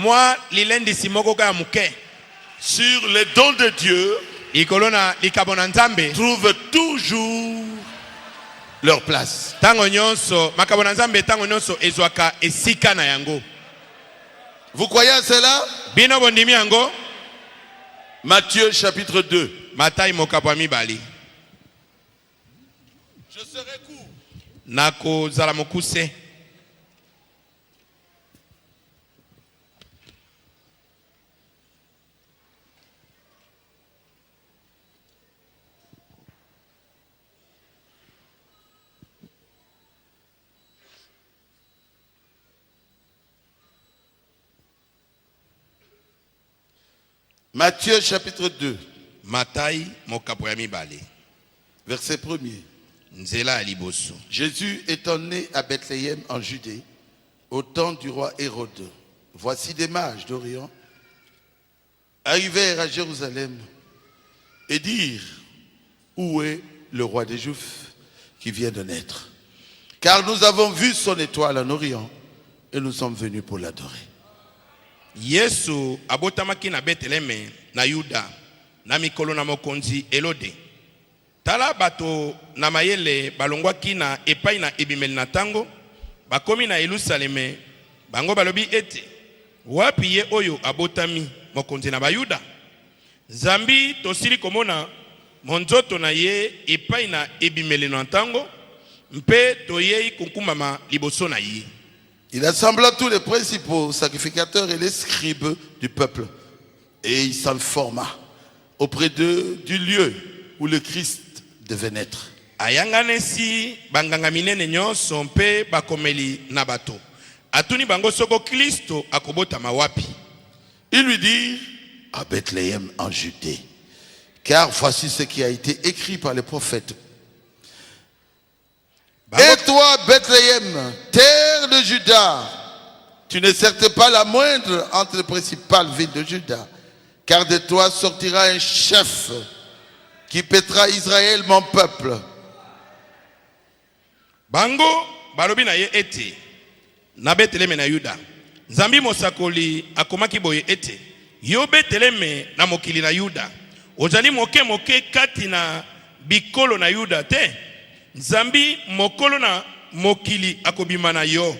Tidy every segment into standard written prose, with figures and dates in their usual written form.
Moi, sur les dons de Dieu, trouvent toujours leur place. Vous croyez à cela? Bino bondimi yango. Matthieu chapitre 2. Matai mokapwa mibali. Je serai court. Nako zala mokuse. Matthieu chapitre 2. Matai mokapwa mibali. Verset 1er. Nzela liboso. Jésus étant né à Bethléem en Judée, au temps du roi Hérode. Voici des mages d'Orient arrivèrent à Jérusalem et dirent: où est le roi des Juifs qui vient de naître? Car nous avons vu son étoile en Orient et nous sommes venus pour l'adorer. Yesu abotamaki na Bethlehem na Yuda na mikolo na mokonzi Elode. Tala bato na mayele balongwaki na epai na ebimeli na tango bakomi na Yerusaleme bango balobi ete wapi ye oyo abotami mokonzi na Bayuda? Zambi tosili komona monzoto na ye epai na ebimeli na tango mpe toyei kunkumama liboso na ye. Il assembla tous les principaux sacrificateurs et les scribes du peuple et il s'informa auprès d'eux du lieu où le Christ devait naître. Ayanganesi banganga minene nyonso mpe bakomeli na bato. Atuni bango soko Kristo akobota mawapi. Il lui dit: à Bethléem en Judée, car voici ce qui a été écrit par les prophètes. Et toi, Bethléem, terre de Juda, tu n'es certes pas la moindre entre les principales villes de Juda, car de toi sortira un chef qui paîtra Israël, mon peuple. Bango balobi na ye ete na Bethlehem na Yuda. Nzambi mosakoli akomaki boye ete yo Bethlehem na mokili na Yuda. Ozali moke kati na bikolo na Yuda te. Nzambi mokolo na mokili akobima na yo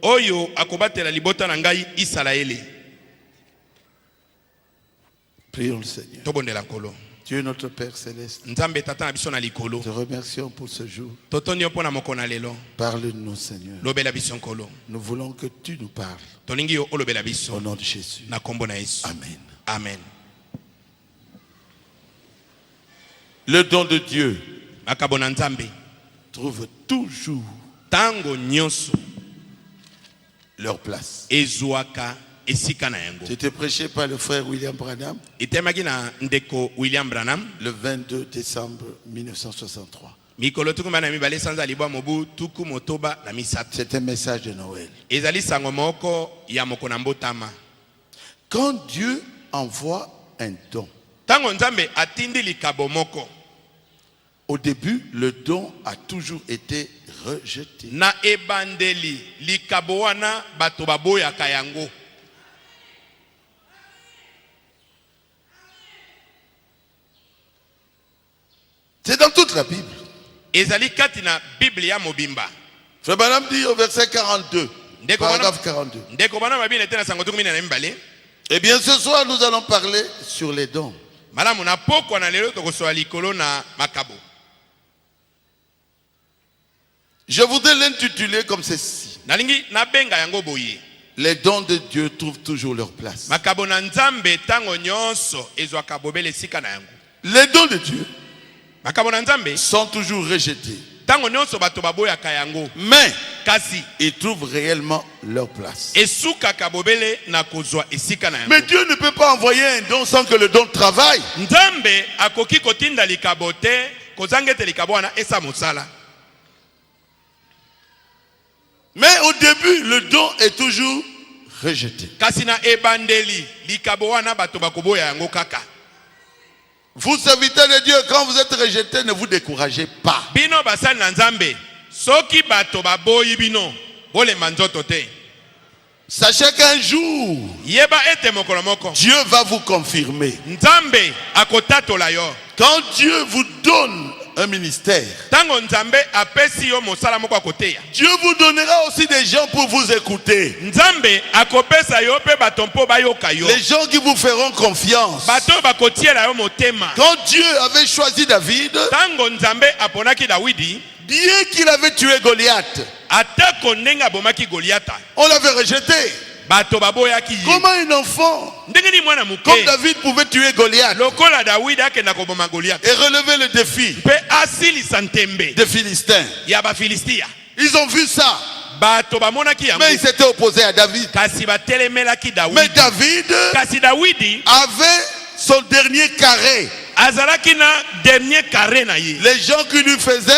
oyo akobatela libota na ngai Israeli. Prions le Seigneur. Tobondela nkolo. Dieu notre Père céleste, Nzambe tata na biso na likolo. te remercions pour ce jour. Totondi opona mokona lelo. Parle-nous, Seigneur. Lobela biso nkolo. Nous voulons que tu nous parles. Tolingi yo olobela Au biso. nom de Jésus. Na kombo na Yesu. Amen. Amen. Le don de Dieu Makabona Nzambe. trouve toujours Tango nyonso leur place. ezwaka esika na yango. C'était prêché par le frère William Branham Itemaki na ndeko William Branham. le 22 décembre 1963. Mikolo tukuma na mibale sanza libwa mobu tuku motoba na misato. C'est un message de Noël. Ezali sango moko ya mokona mbotama. Quand Dieu envoie un don, Tango Nzambe atindi likabo moko. au début, le don a toujours été rejeté. Na ebandeli likabo wana bato baboyaka yango. C'est dans toute la Bible. Ezali kati na Biblia mobimba. Frère Branham dit au verset 42, Ndeko paragraphe 42. Ndeko bana mabine tena sango tukumi na mbale. Eh bien, ce soir, nous allons parler sur les dons. Malamu na poko na lelo tokosoa likolo na makabo. Je voudrais l'intituler comme ceci: Nalingi na benga yango boye. les dons de Dieu trouvent toujours leur place. Makabo na Nzambe tango nyonso ezwaka bobele sika na yango. Les dons de Dieu Makabo na Nzambe sont toujours rejetés, tango nyonso bato baboyaka yango. mais Kasi ils trouvent réellement leur place. esuka kabobele na kozwa esika na yango. Mais Dieu ne peut pas envoyer un don sans que le don travaille. Nzambe akoki kotinda likabo te kozangete likabo wana esa mosala. Mais au début, le don est toujours rejeté. Kasi na ebandeli likabo wana bato bakoboya yango kaka. Vous, serviteurs de Dieu, quand vous êtes rejetés, ne vous découragez pas. Bino basali na Nzambe soki bato baboyi bino bolema nzoto te. Sachez qu'un jour, Yeba ete mokolo moko Dieu va vous confirmer. Nzambe akotatola yo. Quand Dieu vous donne un ministère, tango nzambe apesi yo mosala moko akoteya, Dieu vous donnera aussi des gens pour vous écouter. nzambe akopesa yo pe bato mpo bayoka yo, Les gens qui vous feront confiance. bato bakotiela yo motema. Quand Dieu avait choisi David, Tango nzambe aponaki Dawidi, bien qu'il avait tué Goliath, atako ndenge abomaki Goliata, on l'avait rejeté. bato baboyaki ye. Comment un enfant Ndenge ni mwana comme muke David pouvait tuer Goliath lokola Dawidi akenda koboma Goliata et relever le défi pe asilisa ntembe des Philistins? ya bafilistia? Ils ont vu ça, Bato bamonaki yango mais ils s'étaient opposés à David. kasi batelemelaki Mais Dawidi. David Kasi Dawidi avait son dernier carré. azalaki na dernier carré na ye. Les gens qui lui faisaient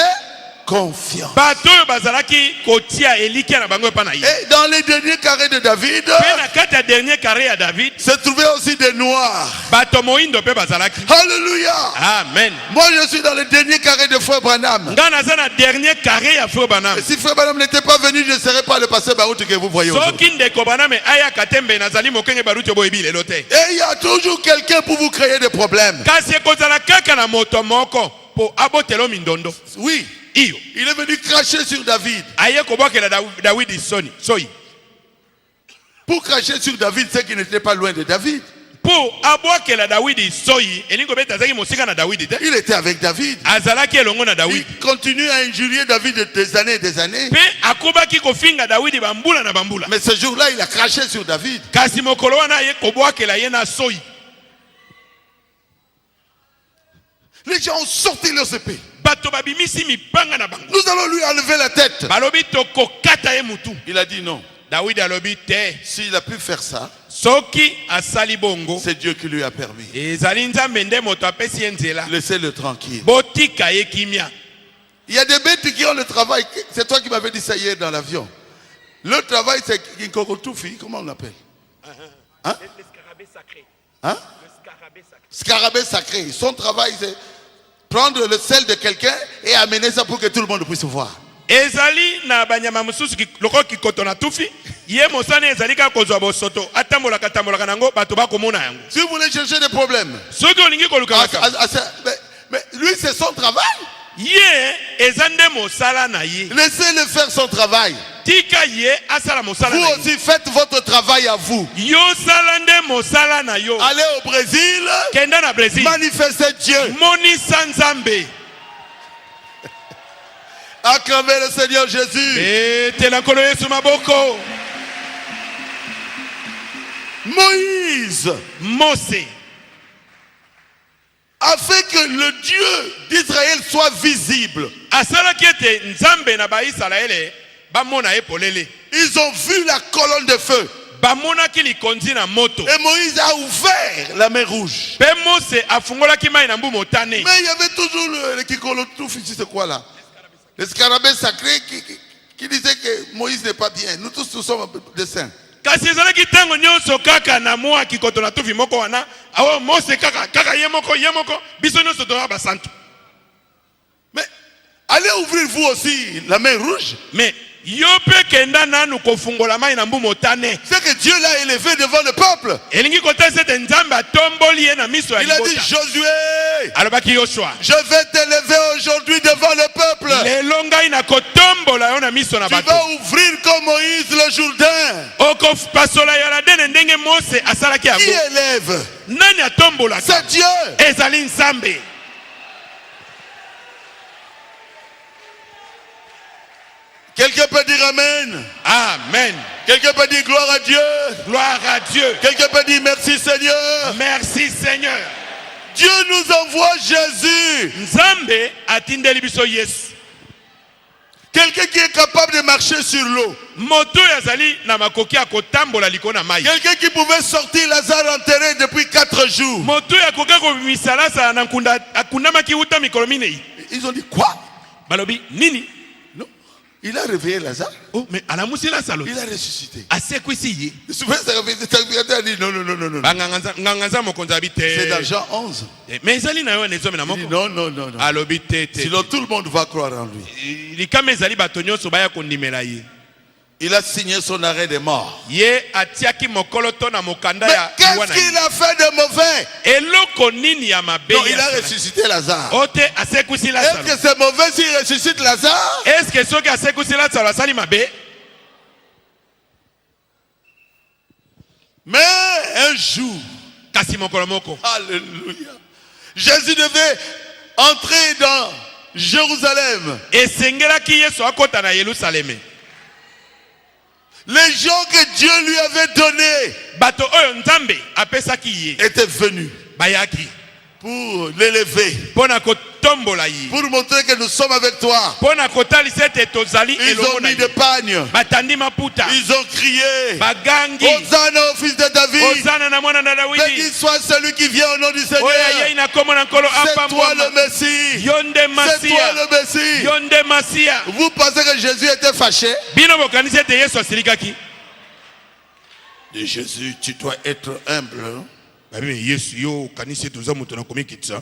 confiance. Bato oyo bazalaki kotia elikia na bango epa na ye. Et dans les derniers carrés de David, Pe na kati ya dernier carré ya David, se trouvaient aussi des noirs. bato moindo pe bazalaki. Alléluia. Amen. Moi, je suis dans le dernier carré de Frère Branham. Nga naza na dernier carré ya Frère Branham. Et si Frère Branham n'était pas venu, je ne serais pas le pasteur Baruch que vous voyez aujourd'hui. Soki ndeko Branham ayaka tembe nazali mokenge baruti boyebi lelo te. Et il y a toujours quelqu'un pour vous créer des problèmes. Kasi ekozala kaka na moto moko po abotelo mindondo. Oui, Iyo. il est venu cracher sur David. Aye kobokela Dawidi soyi. Pour cracher sur David, c'est qu'il n'était pas loin de David. Po abokela Dawidi soyi, elingo beta zaki mosika na Dawidi te. Il était avec David. Azalaki elongo na Dawidi. Il continue à injurier David des années et des années. Pe akobaki kofinga Dawidi bambula na bambula. Mais ce jour-là, il a craché sur David. Kasi mokolo wana aye kobokela ye na soyi. Les gens ont sorti leurs épées. Bato babimisi mipanga na bango. Nous allons lui enlever la tête. Balobi tokokata ye mutu. Il a dit non. Dawidi alobi te. S'il a pu faire ça, Soki asali bongo. c'est Dieu qui lui a permis. Ezali nzambe nde moto apesi ye nzela. Laissez-le tranquille. Botika ye kimia. Il y a des bêtes qui ont le travail. C'est toi qui m'avais dit ça hier dans l'avion. Le travail, c'est Kinkokotoufi. Comment on l'appelle? Hein? Le scarabée sacré. Hein? Le scarabée sacré. Scarabée sacré. Son travail, c'est prendre le sel de quelqu'un et amener ça pour que tout le monde puisse voir. Ezali na banyama mususu loko kikoto na tufi. Ye mosane ezali ka kozwa bosoto. Atambolaka nango bato bakomona yango. Si vous voulez chercher des problèmes, Soki olingi koluka maka. mais lui, c'est son travail. Ye ezande mosala na ye. Laissez-le faire son travail. Tika ye asala mosala Vous na ye. aussi, faites votre travail à vous. Yo salande mosala na yo. Allez au Brésil, Kenda na Brésil. manifestez Dieu. Moni sanzambe. Acclamez le Seigneur Jésus. Betela nkolo Yesu maboko. Moïse, Mose. afin que le Dieu d'Israël soit visible. Asalaki ete nzambe na baisraele bamona ye polele. Ils ont vu la colonne de feu. Bamonaki likonzi na moto. Et Moïse a ouvert la mer rouge. Pe Mose afungolaki mai na mbu motane. Mais il y avait toujours le Kikolotouf ici, c'est quoi là? Le scarabée sacré qui disait que Moïse n'est pas bien. Nous tous, nous sommes des saints. Kasi ezalaki tango nyonso kaka na mwa kikoto na tufi moko wana. Awo Mose kaka ye moko biso nyonso toza basantu. Mais allez ouvrir vous aussi la mer rouge. Mais yo pe kenda nanu kofungola mai na mbu motane. C'est que Dieu l'a élevé devant le peuple. Elingi kotesa ete nzambe atomboli ye na miso ya Il a dit, libota. Josué, Alobaki Yoshua. je vais t'élever aujourd'hui devant le peuple. Lelo ngai na kotombola yo na miso na Tu bato. vas ouvrir comme Moïse le Jourdain. Okopasola Yoradene ndenge Mose asalaki Qui yango. élève? Nani atombola? C'est Dieu. Ezali nzambe. Quelqu'un peut dire Amen. Amen. Quelqu'un peut dire gloire à Dieu. Gloire à Dieu. Quelqu'un peut dire merci Seigneur. Merci Seigneur. Dieu nous envoie Jésus. Nzambe atindeli biso Yesu. Quelqu'un qui est capable de marcher sur l'eau. Moto yazali na makoki akotambola likona mai. Quelqu'un qui pouvait sortir Lazare enterré depuis 4 jours. Moto yakoka ko misalasa na nkunda akundamaki uta mikolo minei. Ils ont dit quoi? Balobi nini? Non. Il a réveillé Lazare. Oh mais alamusi la salo. Il a ressuscité. Asekwisi ye. Souvent, ça a dit non. Nganganza mokonzi abite. C'est dans Jean 11. Mais ezali na yo nezomi na Il dit moko. non. Alobi tete. Sinon tout le monde va croire en lui. Likama ezali bato nyonso baya kondimela ye. Il a signé son arrêt de mort. Ye atiaki mokolo to na mokanda Mais ya qu'est-ce qu'il a fait de mauvais? eloko eloko nini ya mabe Non, il a ressuscité Lazare. ote asekusi Est-ce Lazaro que c'est mauvais s'il ressuscite Lazare? est-ce que soki asekusi Lazaro asali mabe? Mais un jour, Kasi mokolo moko alléluia, Jésus devait entrer dans Jérusalem. esengelaki Yesu akota na Yerusaleme. Les gens que Dieu lui avait donnés Bato oyo Nzambe apesaki ye étaient venus bayaki pour l'élever, pona kotombola ye pour montrer que nous sommes avec toi. pona kotalisa ete tozali Ils elongo ont na mis ye. des pagnes. Batandi maputa Ils ont crié bagangi Hosanna au fils de David. Ozana na mwana na Béni Dawidi soit celui qui vient au nom du Seigneur. oyo yei na kombo na nkolo C'est toi apambwama le Messie. yo nde C'est toi Masia le Messie. yo nde Masia. Vous pensez que Jésus était fâché? Bino bokanisi ete Yesu asilikaki. De Jésus, tu dois être humble. Hein? Babi Yesu yo kanisi ete oza moto na komikitisa.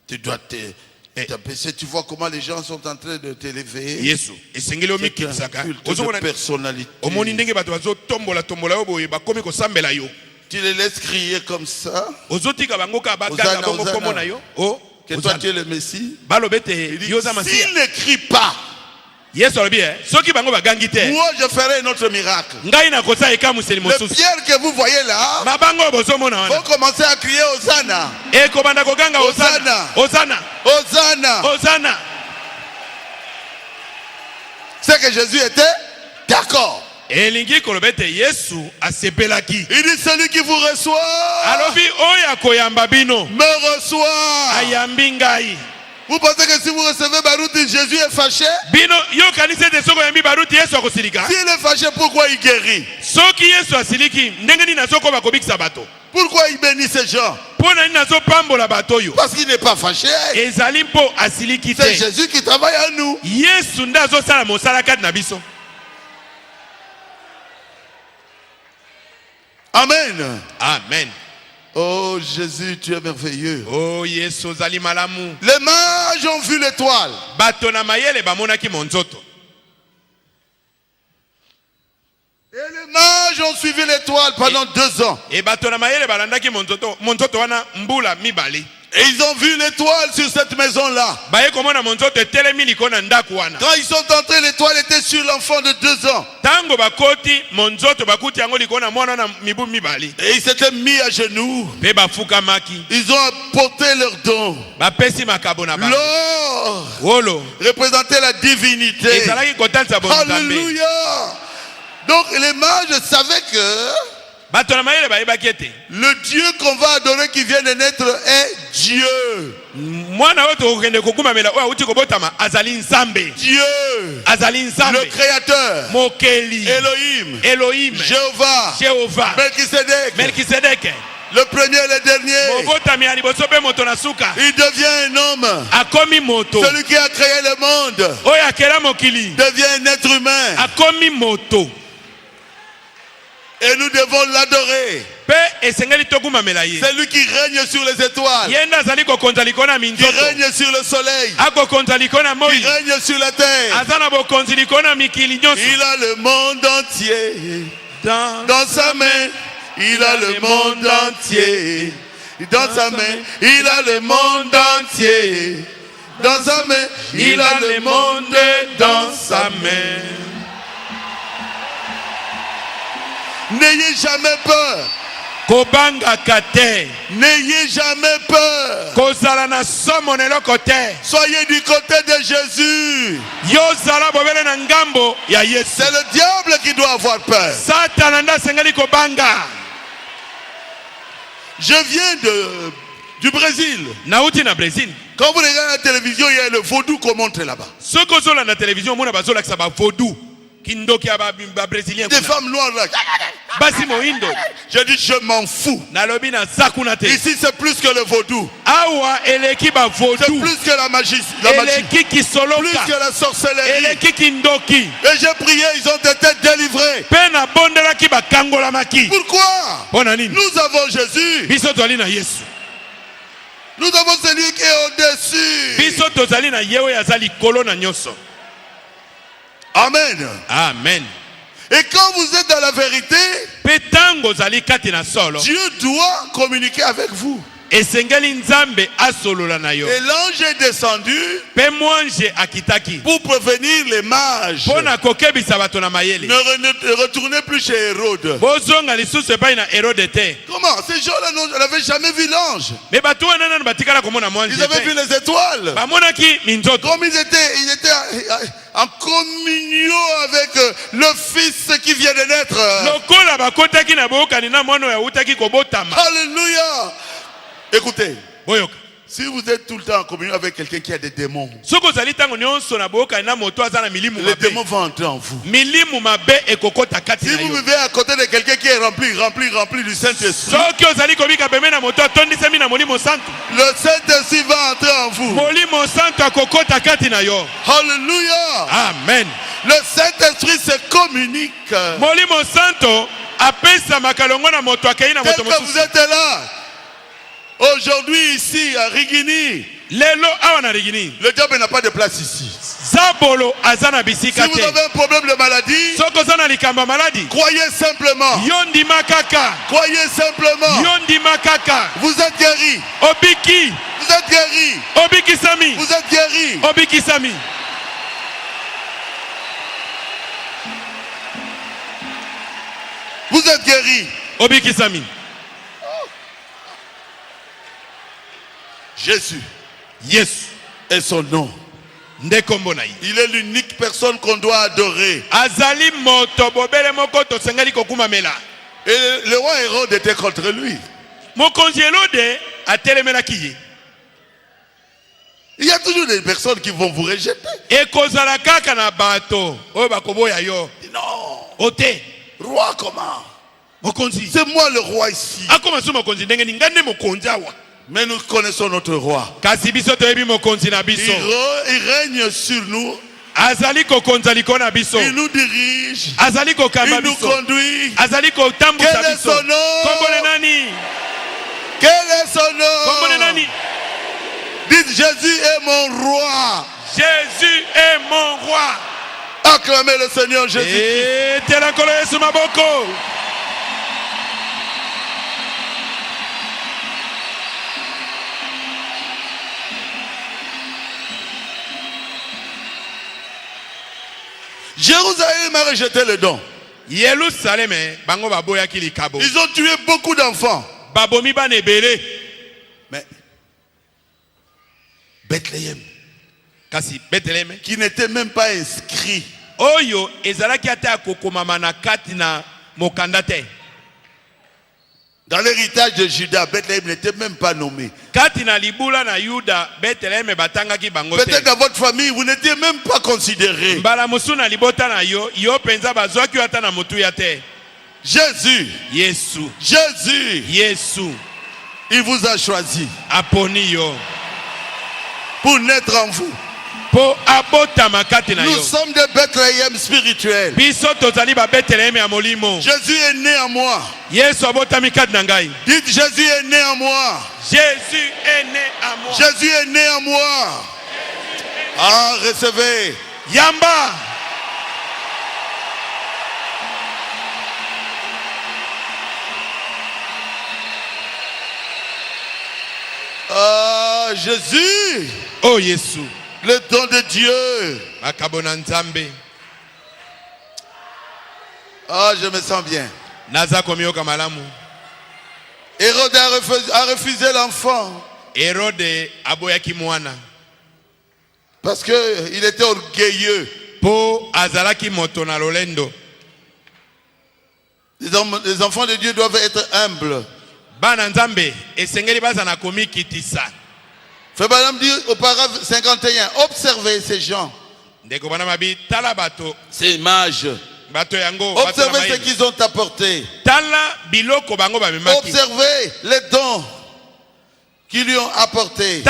Tu dois t'abaisser. Tu vois comment les gens sont en train de t'élever. Yesu esengeli C'est un omikitisaka culte ozomona de personnalité. omoni ndenge bato bazotombola tombola yo boye bakomi kosambela yo Tu les laisses crier comme ça. ozotika bango ka baganga Hosanna, bongo Hosanna. kombo na yo o Que toi tu es le Messie. balobe Il ete dit, yo oza Masia. s'ils ne crient pas, Yesu alobi soki bango bagangi te moi je ferai un autre miracle. ngai nakosala ekamuseli Les mosusu pierres que vous voyez là mabango oyo bozomona vont wana commencer à crier Hosanna. ekobanda koganga Hosana Hosana Hosanna. Hosana. C'est que Jésus était d'accord. elingi koloba ete Yesu asepelaki Il dit celui qui vous reçoit alobi oyo akoyamba bino me reçoit. ayambi ngai. Vous pensez que si vous recevez Baruti, Jésus est fâché? Bino yo kanisa ete soko yambi baruti Yesu akosilika S'il est fâché, pourquoi il guérit? soki Yesu asiliki ndenge nini azokoba kobikisa bato Pourquoi il bénit ces gens? mpo na nini azopambola bato oyo Parce qu'il n'est pas fâché. ezali mpo asiliki C'est te Jésus qui travaille à nous. Yesu nde azosala mosala kati na biso. Amen. Amen. Oh Jésus, tu es merveilleux. Oh Yesu ozali malamu. Les mages ont vu l'étoile. Bato na mayele bamonaki monzoto. Et les mages ont suivi l'étoile pendant 2 ans. E bato na mayele balandaki monzoto wana mbula mibale. Et ils ont vu l'étoile sur cette maison-là. Baye komona monzoto etelemi likolo na ndako wana. Quand ils sont entrés, l'étoile était sur l'enfant de 2 ans. Tango bakoti monzoto bakuti yango likolo na mwana na mibu mibale. Et ils s'étaient mis à genoux. Pe bafukamaki. Ils ont apporté leurs dons. Bapesi makabo na bango. L'or Wolo. représentait la divinité. Ezalaki kotalisa bonzambe. Alléluia. Donc les mages savaient que Bato na mayele bayebaki ete le Dieu qu'on va adorer qui vient de naître est Dieu. mwana oyo tokokende kokumamela oyo awuti kobotama azali nzambe. Dieu, Azali nzambe. le créateur, Mokeli. Elohim, Elohim. Jéhovah, Jéhovah. Melchisedec, Melkisedeke. le premier et le dernier. Mobotami ya liboso pe moto na suka. Il devient un homme. Akomi moto. Celui qui a créé le monde Oyo akela mokili. devient un être humain. Akomi moto. Et nous devons l'adorer. Pe esengeli tokumamela ye. C'est lui qui règne sur les étoiles, Yenda azali kokonza likolo na qui minzoto. règne sur le soleil, Akokonza likolo na qui moi. règne sur la terre. Aza na bokonzi likolo na mikili nyonso. Il a le monde entier dans sa main. Il a le monde entier dans sa main. Il a le monde entier dans sa main. Il a le monde dans sa main. N'ayez jamais peur. Kobanga kate. N'ayez jamais peur. Kozala na somo neloko te. Soyez du côté de Jésus. Yozala bobele na ngambo ya Yesu. C'est le diable qui doit avoir peur. Satana nda sengeli kobanga. Je viens du Brésil. Nauti na Brésil. Quand vous regardez la télévision, il y a le vaudou qu'on montre là-bas. Soko zola na télévision mona bazola kisa ba vaudou. Kindoki ya ba brésilien. Des femmes noires là. Basi moindo. Je dis je m'en fous. Nalobi na zakuna te. Ici c'est plus que le vaudou. Awa eleki ba C'est vaudou. plus que la magie. Eleki kisoloka. Plus que la sorcellerie. Eleki kindoki. Et j'ai prié, ils ont été délivrés. Pena bondela ki bakangola maki. Pourquoi? Pona nini? Nous avons Jésus. Biso tozali na Yesu. Nous avons celui qui est au-dessus. Biso tozali na yewe yazali kolo na nyoso. Amen. Amen. Et quand vous êtes dans la vérité, Dieu doit communiquer avec vous. Et l'ange est descendu pour prévenir les mages. Ne retournez plus chez Hérode. Comment? Ces gens-là n'avaient jamais vu l'ange. Ils avaient vu les étoiles. Comme ils étaient en communion avec le Fils qui vient de naître. Alléluia. Écoutez, si vous êtes tout le temps en communion avec quelqu'un qui a des démons, les démons vont entrer en vous. Si vous vivez à côté de quelqu'un qui est rempli du Saint-Esprit, le Saint-Esprit va entrer en vous. Alléluia. Amen. Le Saint-Esprit se communique. Tel que vous êtes là aujourd'hui ici à Rigini, le diable n'a pas de place ici. Si vous avez un problème de maladie, croyez simplement. Croyez simplement. Vous êtes guéri. Vous êtes guéri. Vous êtes guéri. Vous êtes guéri. Jésus. Yes. Et son nom. Il est l'unique personne qu'on doit adorer. Et le roi Hérode était contre lui. Il y a toujours des personnes qui vont vous rejeter. Non. Roi comment? C'est moi le roi ici. Mais nous connaissons notre roi. Il règne sur nous. Il nous dirige. Il nous conduit. Quel est son nom? Quel est son nom? Dites, Jésus est mon roi. Jésus est mon roi. Acclamez le Seigneur Jésus. Jérusalem a rejeté le don. Ils ont tué beaucoup d'enfants. Mais Bethléem, qui n'était même pas inscrit, dans l'héritage de Judas, Bethléem n'était même pas nommé. Peut-être dans votre famille, vous n'étiez même pas considéré. Jésus, il vous a choisi pour naître en vous. Nous sommes des Bethléem spirituels. Jésus est né en moi. Dites, Jésus est né en moi. Jésus est né en moi. Jésus est né en moi. Ah, recevez. Yamba. Ah, Jésus. Oh, Jésus. Le don de Dieu. Ah, je me sens bien. Hérode a refusé l'enfant. Parce qu'il était orgueilleux. Les enfants de Dieu doivent être humbles. Frère Branham dit au paragraphe 51, observez ces gens, ces mages. Observez ce qu'ils ont apporté. Observez les dons qu'ils lui ont apportés.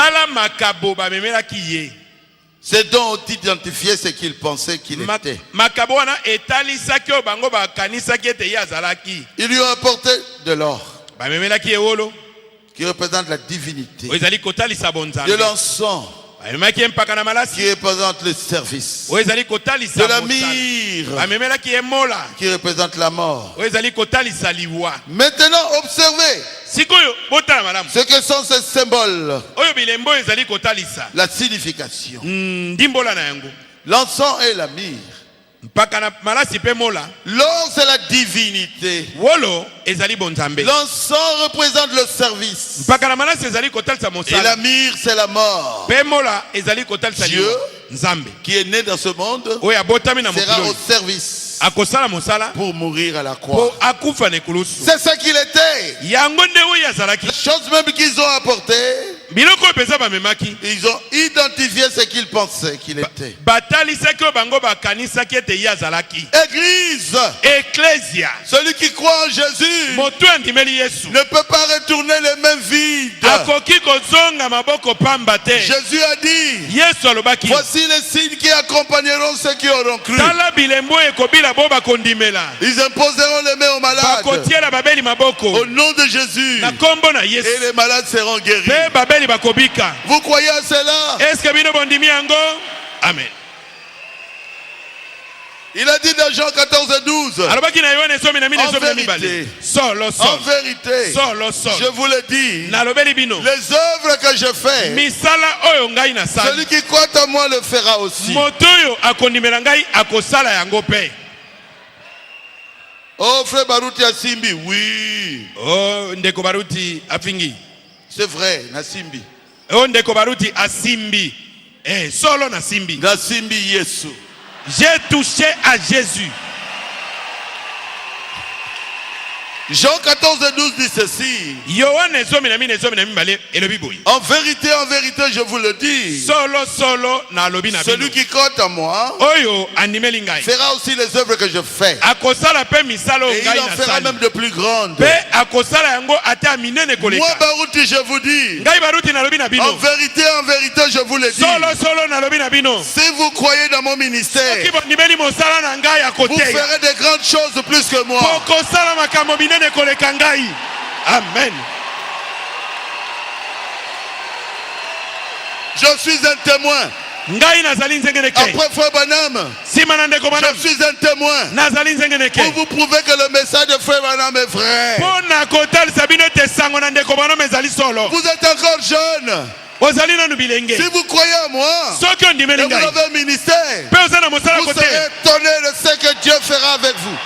Ces dons ont identifié ce qu'ils pensaient qu'il était. Ils lui ont apporté de l'or qui représente la divinité, de l'encens qui représente le service, de la myrrhe qui représente la mort. Maintenant, observez ce que sont ces symboles, la signification. L'encens et la myrrhe. L'or, c'est la divinité. L'encens représente le service. Et la myrrhe, c'est la mort. Dieu, qui est né dans ce monde, sera au service pour mourir à la croix. C'est ce qu'il était. Les choses même qu'ils ont apportées, ils ont identifié ce qu'ils pensaient qu'il était. Église, celui qui croit en Jésus ne peut pas retourner les mains vides. Jésus a dit, voici les signes qui accompagneront ceux qui auront cru. Ils imposeront les mains aux malades au nom de Jésus, et les malades seront guéris. Vous croyez à cela? Amen. Il a dit dans Jean 14 et 12, en vérité, je vous le dis, les œuvres que je fais, celui qui croit en moi le fera aussi. Oh frère Baruti Asimbi, oui. Oh ndeko Baruti Afingi. C'est vrai, Nasimbi. Oh ndeko Baruti Asimbi. Solo Nasimbi. Nasimbi Yesu. J'ai touché à Jésus. Jean 14 et 12 dit ceci. En vérité, je vous le dis, celui qui croit en moi fera aussi les œuvres que je fais. Et il en fera même de plus grandes. Moi, Baruti, je vous dis, en vérité, je vous le dis, si vous croyez dans mon ministère, vous ferez de grandes choses plus que moi. Amen. Je suis un témoin. Après Frère Branham, je suis un témoin pour vous prouver que le message de Frère Branham est vrai. Vous êtes encore jeune. Si vous croyez en moi et vous avez un ministère, vous serez étonné de ce que Dieu fera avec vous.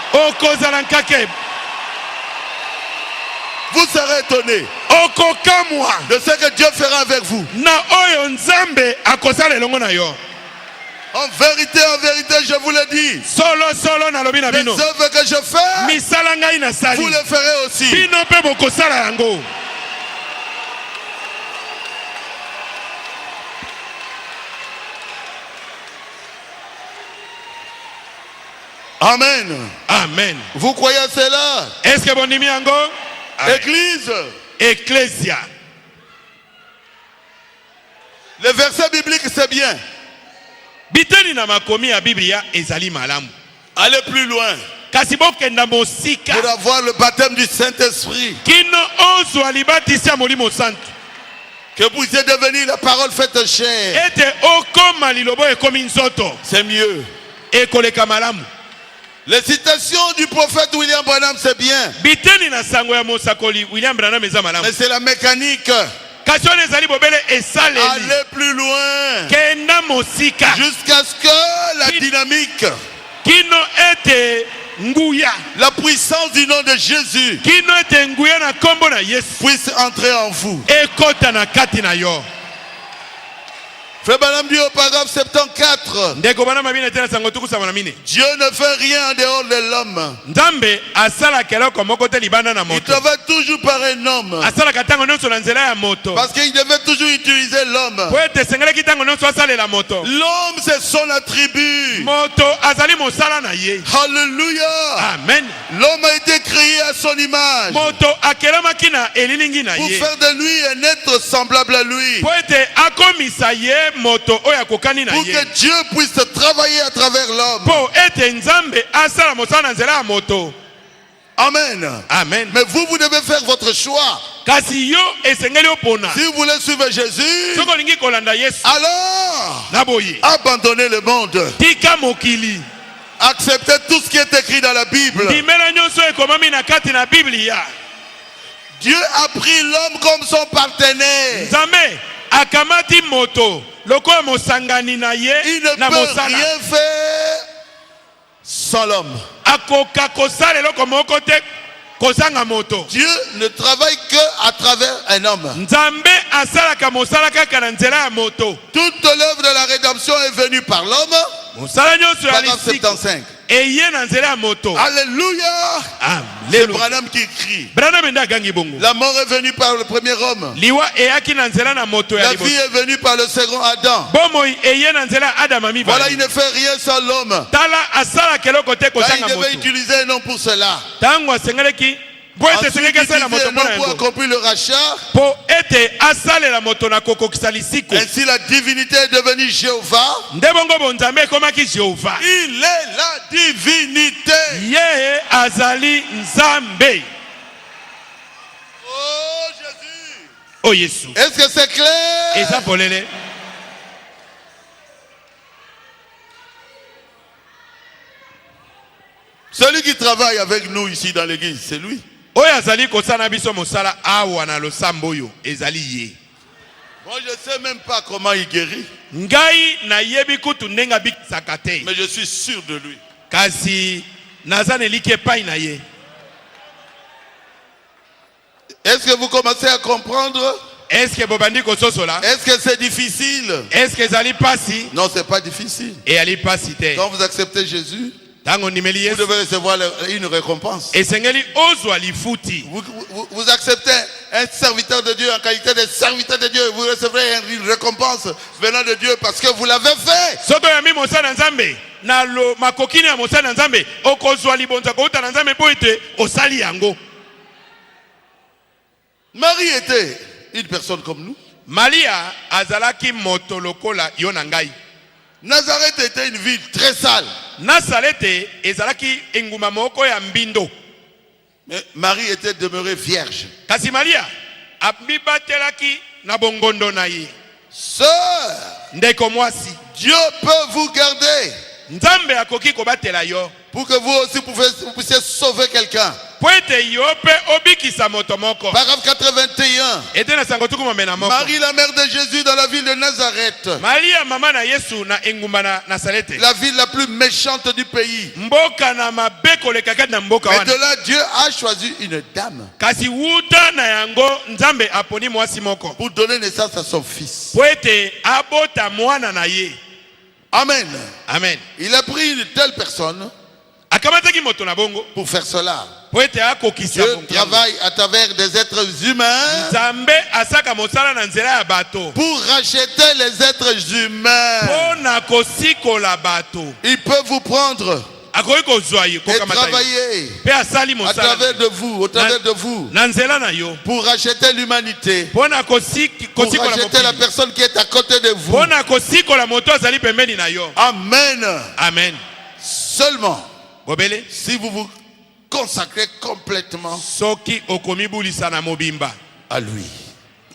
Vous serez étonné de ce que Dieu fera avec vous. En vérité, je vous le dis, les œuvres que je fais, vous les ferez aussi. Amen. Amen. Vous croyez à cela? Est-ce que bon nimiango? Église. Ecclesia. Le verset biblique, c'est bien. Allez plus loin. Pour avoir le baptême du Saint-Esprit. Que vous puissiez devenir la parole faite chair. C'est mieux. Les citations du prophète William Branham, c'est bien. Mais c'est la mécanique. Allez plus loin. Jusqu'à ce que la dynamique, la puissance du nom de Jésus puisse entrer en vous. Frère Branham dit au paragraphe 74, Dieu ne fait rien en dehors de l'homme. Il travaille toujours par un homme. Parce qu'il devait toujours utiliser l'homme. L'homme, c'est son attribut. Alléluia. Amen. L'homme a été créé à son image. Pour faire de lui un être semblable à lui. Pour que Dieu puisse travailler à travers l'homme. Amen. Amen. Mais vous devez faire votre choix. Kasi yo esengeli opona. Si vous voulez suivre Jésus, Soko lingi kolanda Yesu. alors Naboye. abandonnez le monde. Tika mokili. Acceptez tout ce qui est écrit dans la Bible. Dimela nyonso ekomami na kati na Biblia. Dieu a pris l'homme comme son partenaire. Nzambe akamati moto lokola mosangani na ye Il ne na peut mosala. rien faire sans l'homme. Akoka kosala eloko moko te kozanga moto. Dieu ne travaille que à travers un homme. Nzambe asalaka mosala kaka na nzela ya moto. Toute l'œuvre de la rédemption est venue par l'homme. Mosala nyonso ya Paragraphe lisika 75. eye na nzela ya moto. Alléluia. C'est Alléluia. Branham qui crie. Branham enda gangi bongo. La mort est venue par le premier homme. Liwa eyaki na nzela na moto ya La liboso. vie est venue par le second Adam. Bomoi eye na nzela ya Adam mibale. Voilà, il ne fait rien sans l'homme. Tala asala keloko te Car il kozanga devait moto. utiliser un homme pour cela. Tango asengeleki po ete Ensuite, esengeki asala utiliser moto un mpona homme pour yango. accomplir le rachat. Po ete asalela moto na kokokisa lisiko. Ainsi, la divinité est devenue Jéhovah. Nde bongo bonzambe ekomaki Jehova. Il est la divinité. Ye azali nzambe. Oh Jésus. O Yesu. Est-ce que c'est clair? Eza polele. Celui qui travaille avec nous ici dans l'église, c'est lui. Oyo azali kosala biso mosala awa na losambo oyo ezali ye. Moi, je ne sais même pas comment il guérit, Ngai na yebi kutu ndenga bikisaka te. mais je suis sûr de lui. Kasi naza neliki epai na ye. Est-ce que vous commencez à comprendre? Est-ce que bobandi kososola? Est-ce que c'est difficile? Est-ce que ezali pasi? Non, c'est pas difficile. Et ali pasi te. Quand vous acceptez Jésus, Tango nimeli vous Yesu. devez recevoir une récompense. Esengeli ozwa lifuti. Vous acceptez un serviteur de Dieu en qualité de serviteur de Dieu, vous recevrez une récompense venant de Dieu parce que vous l'avez fait. Soko ya mi mosala nzambe na lo makokini ya mosala nzambe okozwa libonza kouta na nzambe po ete osali yango. Marie était une personne comme nous. Maria azalaki moto lokola yo na ngai. Nazareth était une ville très sale. Nazareth ezalaki enguma moko ya mbindo. Mais Marie était demeurée vierge. Kasi Maria abibatelaki na bongondo na ye. Sœur, Ndeko mwasi. Dieu peut vous garder Nzambe akoki kobatela yo. pour que vous aussi vous puissiez sauver quelqu'un. Po ete yo pe obikisa moto moko. Paragraphe 81. Ete na sango tuku momena moko. Marie, la mère de Jésus, dans la ville de Nazareth, Maria mama na Yesu na engumba na Nazareth. la ville la plus méchante du pays. Mboka na mabe koleka kati na mboka Mais wana. de là, Dieu a choisi une dame Kasi wuta na yango Nzambe aponi mwasi moko. pour donner naissance à son fils. Po ete abota mwana na ye. Amen. Amen. Il a pris une telle personne Akamataki moto na bongo. pour faire cela. Po ete akokisa Dieu bongo. travaille à travers des êtres humains Nzambe asaka mosala na nzela ya bato. pour racheter les êtres humains. Po na kosikola bato. Il peut vous prendre Akoki kozwa yo et kokamata yo. travailler Pe asali à mosala. travers de vous, au travers de vous, Na nzela na yo. pour racheter l'humanité, Po na pour kosikola racheter la mokili. personne qui est à côté de vous. Po na kosikola moto azali pembeni na yo. Amen. Amen. Seulement Bobele. si vous vous consacrez complètement Soki okomi bulisa na mobimba. à lui.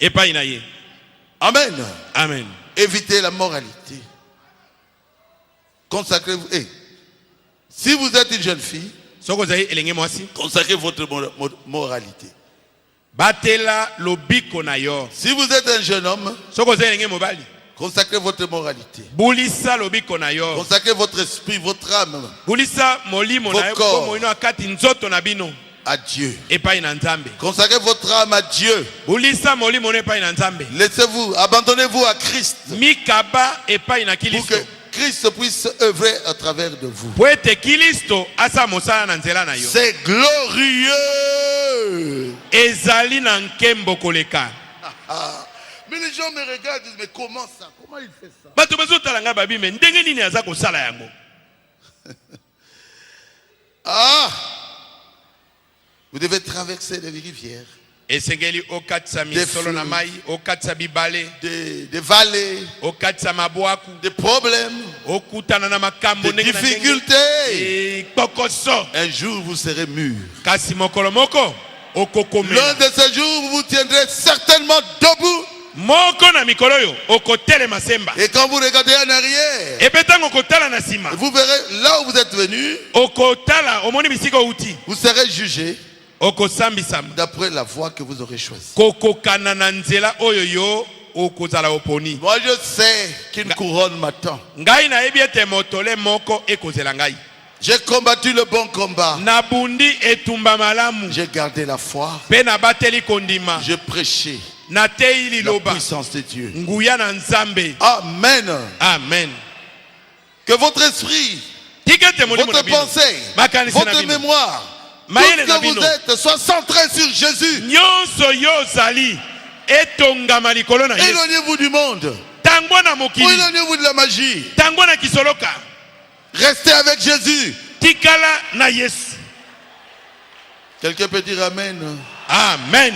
Epai na ye. Amen. Amen. Évitez la moralité. Consacrez-vous. Si vous êtes une jeune fille, Soko zai elenge mwasi. consacrez votre moralité. Batela lobiko na yo. Si vous êtes un jeune homme, Soko zai elenge mobali. consacrez votre moralité. Bulisa lobiko na yo. Consacrez votre esprit, votre âme Bulisa molimo na yo Vos corps. ko moino akati nzoto na bino. à Dieu. Epai na Nzambe. Consacrez votre âme à Dieu. Bulisa molimo na epai na Nzambe. Laissez-vous, abandonnez-vous à Christ Mikaba epai na pour Kilisto. que Christ puisse œuvrer à travers de vous. Po ete Kilisto asa mosala na nzela na yo. C'est glorieux. Ezali na nkembo koleka. Ah. Mais les gens me regardent et disent, mais comment ça? Comment il fait ça? Bato bazotala ngai babi me ndenge nini aza kosala yango. Ah! Vous devez traverser les rivières, Esengeli okatisa misolo na mai, okatisa bibale, des vallées, okatisa mabwaku, des problèmes. okutana na makambo de ndenge na ndenge. difficultés. Kokoso. Un jour, vous serez mûrs. Kasi mokolo moko okokomela. L'un de ces jours, vous vous tiendrez certainement debout. Moko na mikolo yo okotelema semba. Et quand vous regardez en arrière, Epetango okotala na sima. vous verrez là où vous êtes venus, Okotala omoni bisika outi. vous serez jugés Okosambisamba. d'après la voie que vous aurez choisie. Kokokana na nzela oyo yo okozala oponi. Moi, je sais qu'une couronne m'attend. Ngai na yebi ete motole moko ekozela ngai. J'ai combattu le bon combat. Nabundi etumba malamu. J'ai gardé la foi. Pe na bateli kondima. J'ai prêché Na tei la liloba. puissance de Dieu. Nguya na nzambe. Amen. Amen. Que votre esprit, Tikete molimo na votre bino. pensée, Makanisi na votre bino. mémoire, tout Mayele ce na que vous bino. êtes, soit centré sur Jésus. Nyonso yo zali etongama likolo na Yesu. Éloignez-vous du monde. Tango na mokili. Éloignez-vous de la magie. Tango na kisoloka. Restez avec Jésus. Tikala na Yesu. Quelqu'un peut dire Amen. Amen.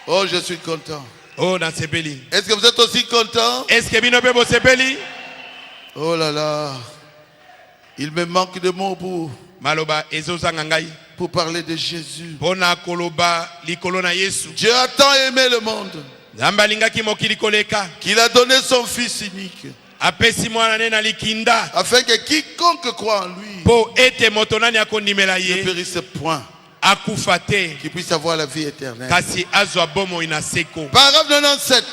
Oh, je suis content. Oh na sepeli. Est-ce que vous êtes aussi content? Est-ce que bino pe bo sepeli? Oh là là. Il me manque de mots Maloba ezozanga ngai. pour parler de Jésus. Pona koloba likolo na Yesu. Dieu a tant aimé le monde Nzambe alingaki mokili koleka. qu'il a donné son Fils unique, Apesi mwana ne na likinda. afin que quiconque croit en lui Po ete moto nani akondimela ne ye. périsse point, Akufa te. qu'il puisse avoir la vie éternelle. Kasi azwa bomo ina seko. Paragraphe 97.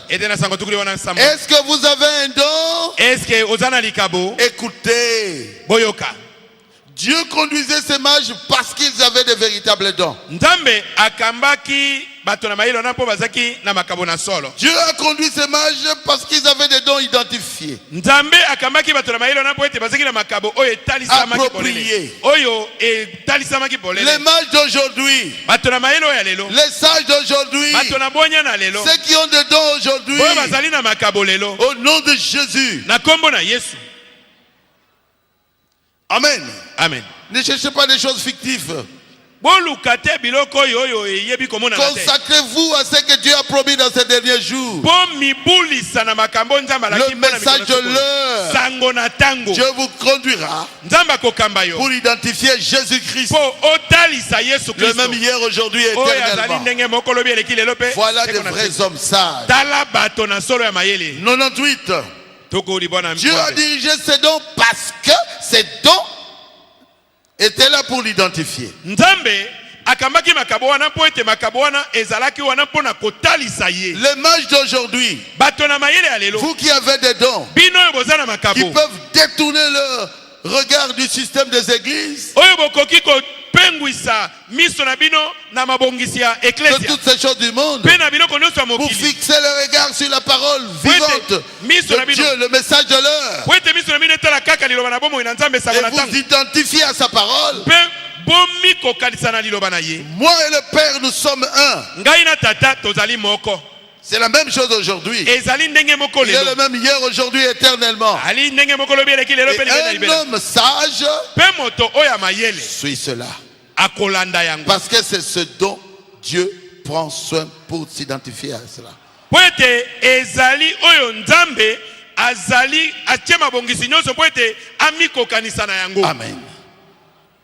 Ete na sango tukuli wana nsamba. Est-ce que vous avez un don? Est-ce que ozana likabo? Écoutez. Boyoka. Dieu conduisait ces mages parce qu'ils avaient de véritables dons. Nzambe akambaki bato na mayelo na po bazaki na makabo na solo. Dieu a conduit ces mages parce qu'ils avaient des dons identifiés. Nzambe akambaki bato na mayelo na po ete bazaki na makabo oyo etalisamaki polele. Oyo etalisamaki Les polele. mages d'aujourd'hui, Bato na mayelo ya lelo. les sages d'aujourd'hui, Bato na bonya na lelo. ceux qui ont des dons aujourd'hui, Oyo bazali na makabo lelo. au nom de Jésus. Na kombo na Yesu. Amen. Amen. Ne cherchez pas des choses fictives. Boluka te biloko oyo eyebi komona na te. Consacrez-vous à ce que Dieu a promis dans ces derniers jours. Po mibulisa na makambo nzamba la Le message de l'heure. sango na tango. Dieu vous conduira Nzamba kokamba yo. pour identifier Jésus-Christ, Po otalisa Yesu le Kristo. même hier, aujourd'hui et Oyo azali éternellement. ndenge moko lobi eleki lelo pe. Voilà des vrais hommes sages. Tala bato na solo ya mayele. 98. Toko libona Dieu a dirigé ces dons parce que ces dons étaient là pour l'identifier. Nzambe akambaki makabo wana po ete makabo wana ezalaki wana po na kotalisa ye. Les mages d'aujourd'hui, Bato na mayele ya lelo. vous qui avez des dons, Bino oyo boza na qui makabo. peuvent détourner leur regard du système des églises, Oyo bokoki kopengwisa miso na bino na mabongisi ya de eklesia. toutes ces choses du monde, Pe na biloko nyonso ya pour mokili. fixer le regard sur la parole vivante de Dieu, le message de l'heure, Po ete miso na bino etala kaka liloba na bomoi na Nzambe sango et na vous tango. identifier à sa parole. Pe bomi kokalisa na liloba na ye. Moi et le Père, nous sommes un. Ngai na tata tozali moko. C'est la même chose aujourd'hui. Ezali ndenge moko Il est le lelo. même hier, aujourd'hui, éternellement. Ali ndenge moko lobi eleki lelo pe Et lingi na un libela. homme sage Pe moto oyo ya mayele suit cela. akolanda yango. Parce que c'est ce dont Dieu prend soin pour s'identifier à cela. Po ete ezali oyo Nzambe azali atie mabongisi nyonso po ete amikokanisa na yango. Amen.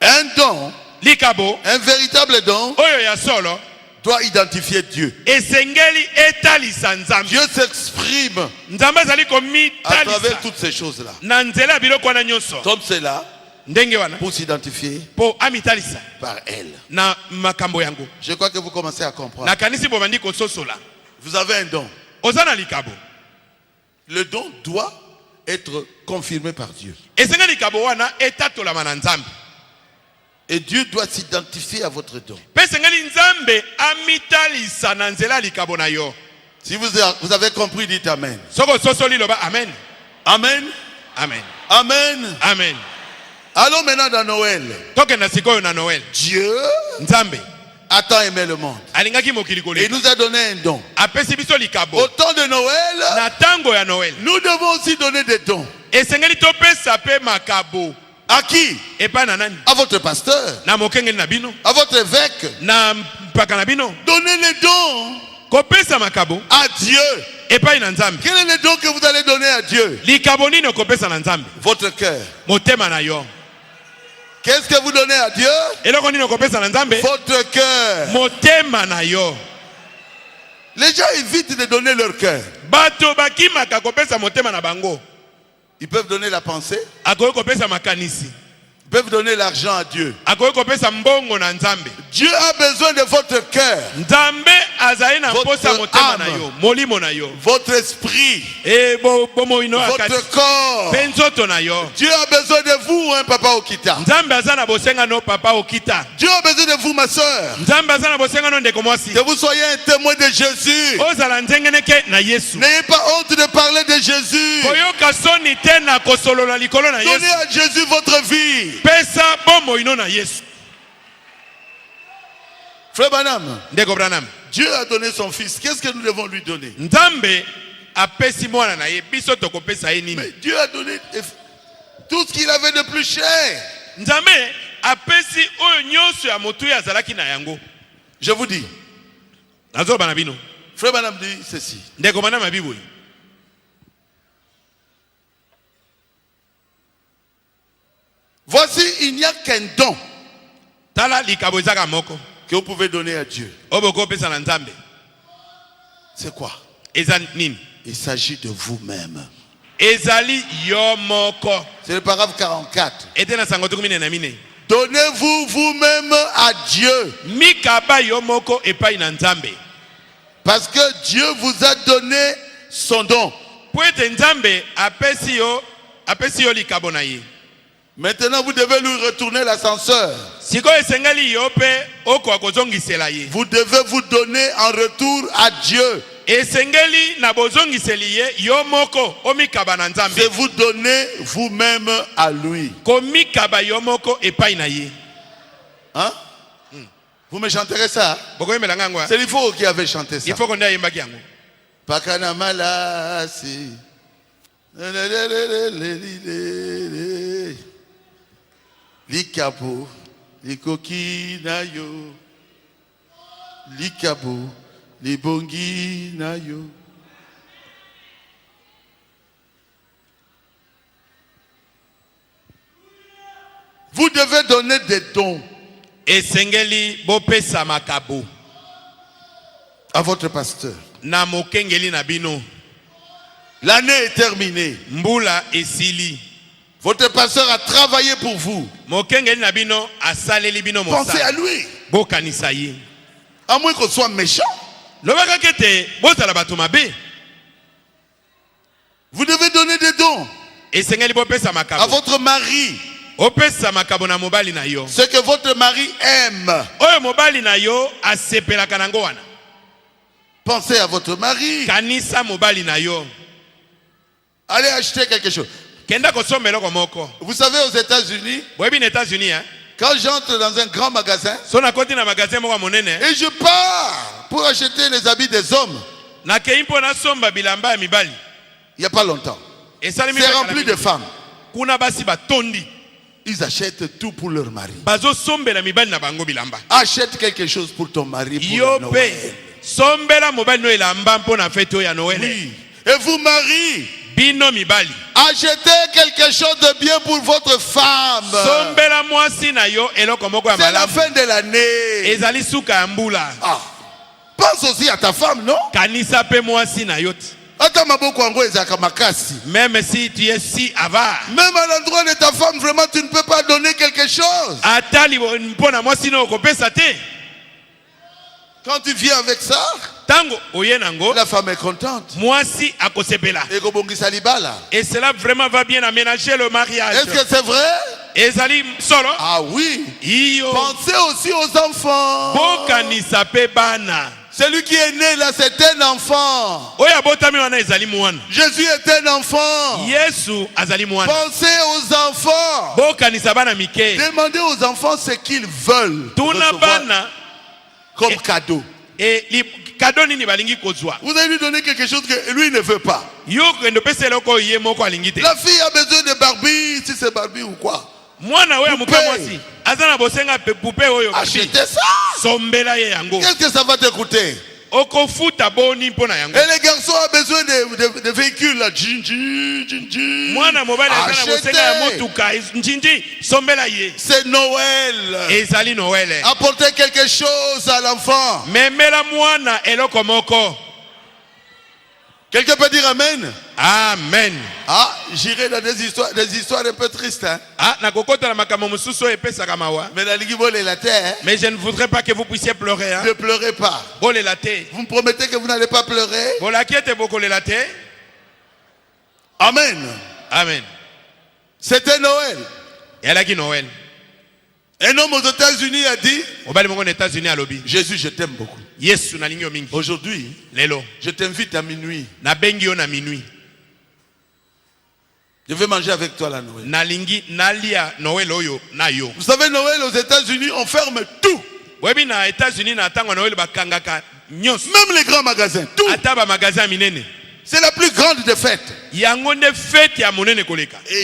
Un don, Likabo un véritable don, oyo ya solo doit identifier Dieu. esengeli etalisa Nzambe. Dieu s'exprime Nzambe azali à travers komitalisa toutes ces choses-là. na nzela ya biloko wana nyonso. Comme cela, Ndenge wana pour s'identifier po amitalisa par elle. na makambo yango. Je crois que vous commencez à comprendre. Nakanisi bobandi kososola. Vous avez un don. Oza na likabo. Le don doit être confirmé par Dieu. Esenga likabo wana etatolama na Nzambe. Et Dieu doit s'identifier à votre don. Pe esengeli Nzambe amitalisa na nzela likabo na yo. Si vous avez compris, dites Amen. Soko sosoli loba amen. Amen. Amen. Amen. Amen. Allons maintenant dans Noël. Tokenda sikoyo na Noël. Dieu Nzambe a tant aimé le monde. alingaki mokili Et il koleka. nous a donné un don. Apesi biso likabo. Au temps de Noël, Na tango ya Noël. nous devons aussi donner des dons. Esengeli topesa pe makabo. À qui? Epa na nani? À votre pasteur, Na mokengeli na bino. à votre évêque. Na mpaka na bino. Donnez les dons Kopesa makabo à Dieu. epai na nzambe. Quel est le don que vous allez donner à Dieu? Likabo nini okopesa na nzambe? Votre cœur. Motema na yo. Qu'est-ce que vous donnez à Dieu? Eloko nini okopesa na nzambe? Votre cœur. Motema na yo. Les gens évitent de donner leur cœur. Bato bakimaka kopesa motema na bango. Ils peuvent donner la pensée. Akoki kopesa makanisi. Ils peuvent donner l'argent à Dieu. Akoki kopesa mbongo na nzambe. Dieu a besoin de votre cœur. Nzambe azali na mposa Votre motema âme. na yo, molimo na yo. Votre esprit. Bomo ino akati. Votre corps. Penzoto na yo. Dieu a besoin de vous, hein, Papa Okita. Nzambe aza na bosenga no papa okita. Dieu a besoin de vous, ma soeur. Nzambe aza na bosenga no ndeko mwasi. Que vous soyez un témoin de Jésus. Ozala nzengeneke na Yesu. N'ayez pas honte de parler de Jésus. Koyoka soni te na kosolola likolo na Donnez Yesu. à Jésus votre vie. Pesa bomo ino na Yesu. Frère Branham, Ndeko Branham. Dieu a donné son fils. Qu'est-ce que nous devons lui donner? Nzambe apesi mwana na ye biso tokopesa ye nini? Mais Dieu a donné tout ce qu'il avait de plus cher. Nzambe apesi oyo nyonso ya motu ya azalaki na yango. Je vous dis, Nazoba na bino. Frère Branham dit ceci. Ndeko Branham abiboyi. Voici, il n'y a qu'un don Tala likabo ezaka moko. que vous pouvez donner à Dieu. Oboko pesa na Nzambe. C'est quoi? Eza nini? Il s'agit de vous-même. Ezali yo moko. C'est le paragraphe 44. Ete na sango tukumine na mine. Donnez-vous vous-même à Dieu. Mikaba yo moko epai na Nzambe. Parce que Dieu vous a donné son don. Po ete Nzambe apesi yo likabo na ye. Maintenant, vous devez lui retourner l'ascenseur. Siko esengeli yo pe oko akozongisela ye. Vous devez vous donner en retour à Dieu. Esengeli na bozongiseli ye yo moko omikaba na Nzambe. C'est vous donner vous-même à lui. Komikaba yo moko epai na ye. Hein? Vous me chanterez ça? Bokoyembela ngangwa. C'est l'Ifo qui avait chanté ça. Il faut qu'on ait yembaki yango. Pakana malasi. Likabo, likoki na yo. Likabo, libongi na yo. Vous devez donner des dons Esengeli bopesa makabo à votre pasteur. na mokengeli na bino. L'année est terminée. Mbula esili. Votre pasteur a travaillé pour vous. Mokengeli na bino asaleli bino Pensez à mosala. lui. Bokanisa ye. À moins qu'on soit méchant. Lobaka kete bozala bato mabe. Vous devez donner des dons Esengeli bopesa à makabo. votre mari. Opesa makabo na mobali na yo. Ce que votre mari aime. Oyo mobali na yo asepelaka nango wana. Pensez à votre mari. Kanisa mobali na yo. Allez acheter quelque chose. Kenda kosomba eloko moko. Vous savez, aux États-Unis, Boyebi na États-Unis hein. quand j'entre dans un grand magasin So na koti na magasin moko monene. et je pars pour acheter les habits des hommes, Na kei mpo na somba bilamba ya mibali. il n'y a pas longtemps, Esalemi c'est kaka na rempli de mibali. femmes. Kuna basi batondi. Ils achètent tout pour leur mari. Bazo sombela mibali na bango bilamba. Achète quelque chose pour ton mari pour Yo la Noël. pe sombela mobali no elamba mpo na fete ya Noël. Oui. Et vous, mari, Bino mibali. achetez quelque chose de bien pour votre femme. Sombela mwasi na yo eloko moko ya C'est la malamu. fin de l'année. Ezali suka ya mbula. Ah. Pense aussi à ta femme, non? Kanisa pe mwasi na yo. Ata maboko yango ezaka makasi. Même si tu es si avare. Même à l'endroit de ta femme, vraiment, tu ne peux pas donner quelque chose. Atali mpo na mwasi no okopesa te. Quand tu viens avec ça, Tango oye nango. la femme est contente. Mwasi akosepela. Et kobongisa libala. Et cela vraiment va bien aménager le mariage. Est-ce que c'est vrai? Ezali solo. Ah oui. Iyo. Pensez aussi aux enfants. Bokanisa pe bana. Celui qui est né là, c'est un enfant. Oya botami wana ezali mwana. Jésus est un enfant. Yesu azali mwana. Pensez aux enfants. Bokanisa bana mike. Demandez aux enfants ce qu'ils veulent Tuna recevoir bana comme cadeau. e kado nini balingi kozwa. Vous allez lui donner quelque chose que lui ne veut pas. Yo kendo pesa eloko ye moko alingi te. La fille a besoin de Barbie, si c'est Barbie ou quoi. Mwana oya Poupée. mupe mwasi. Azana bosenga pe poupée oyo. Achetez ça. Sombela ye yango. Qu'est-ce que ça va te coûter? okofuta boni mpona yango. Et les garçons ont besoin de véhicules là. Mwana mobali akana bosenga ya motuka njinji sombela ye. C'est Noël. Ezali Noël. Apportez quelque chose à l'enfant. Memela mwana eloko moko. Quelqu'un peut dire amen? Amen. Ah, j'irai dans des histoires un peu tristes. Hein? Ah, na kokota na makambo mususu epesa kamawa. Mais la ligue la terre. Mais je ne voudrais pas que vous puissiez pleurer. Hein? Ne pleurez pas. Bole la terre. Vous me promettez que vous n'allez pas pleurer? Bola kiete bokole la terre. Amen. Amen. C'était Noël. Et elle a dit Noël. Un homme aux États-Unis a dit, Jésus, je t'aime beaucoup. Aujourd'hui, je t'invite à minuit. Je vais manger avec toi la Noël. Vous savez, Noël aux États-Unis, on ferme tout. Même les grands magasins, tout. C'est la plus grande des fêtes. Et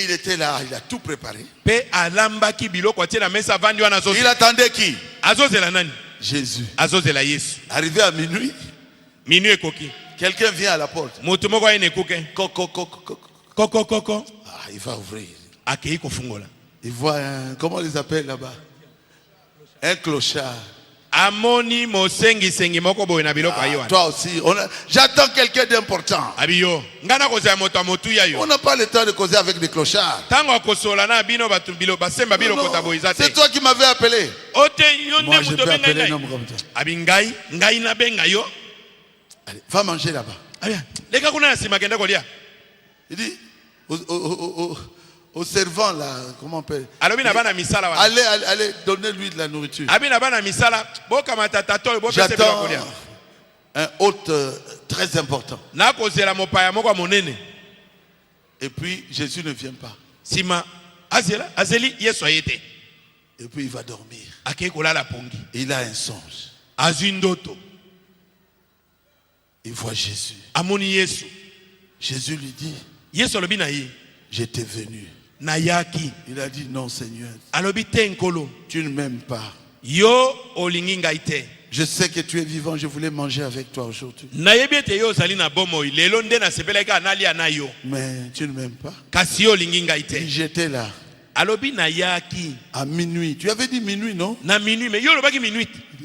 il était là, il a tout préparé. Il attendait qui? Jésus. Arrivé à minuit, quelqu'un vient à la porte. Coco. Ah, il va ouvrir. Il voit un, comment on les appelle là-bas? Un clochard. Amoni mosengi sengi moko boye na biloko ayo. Toi aussi, j'attends quelqu'un d'important. Abiyo, ngana koza moto motu yayo. On n'a pas le temps de causer avec des clochards. Tango kosola na bino batu bilo basemba bilo kota boyizate. C'est toi qui m'avais appelé. Ote yonde Moi, je muto peux appeler benga. un homme comme toi. Abi ngai na benga yo. Allez, va manger là-bas. Abia, leka kuna na sima kenda kolia. Il dit au servant là, comment on peut? Allez donner lui de la nourriture. J'attends un hôte très important. Et puis Jésus ne vient pas. Et puis il va dormir. Il a un songe. Il voit Jésus. Jésus lui dit, j'étais venu. Il a dit non Seigneur, tu ne m'aimes pas. Je sais que tu es vivant, je voulais manger avec toi aujourd'hui. Mais tu ne m'aimes pas. J'étais là. À minuit. Tu avais dit minuit, non?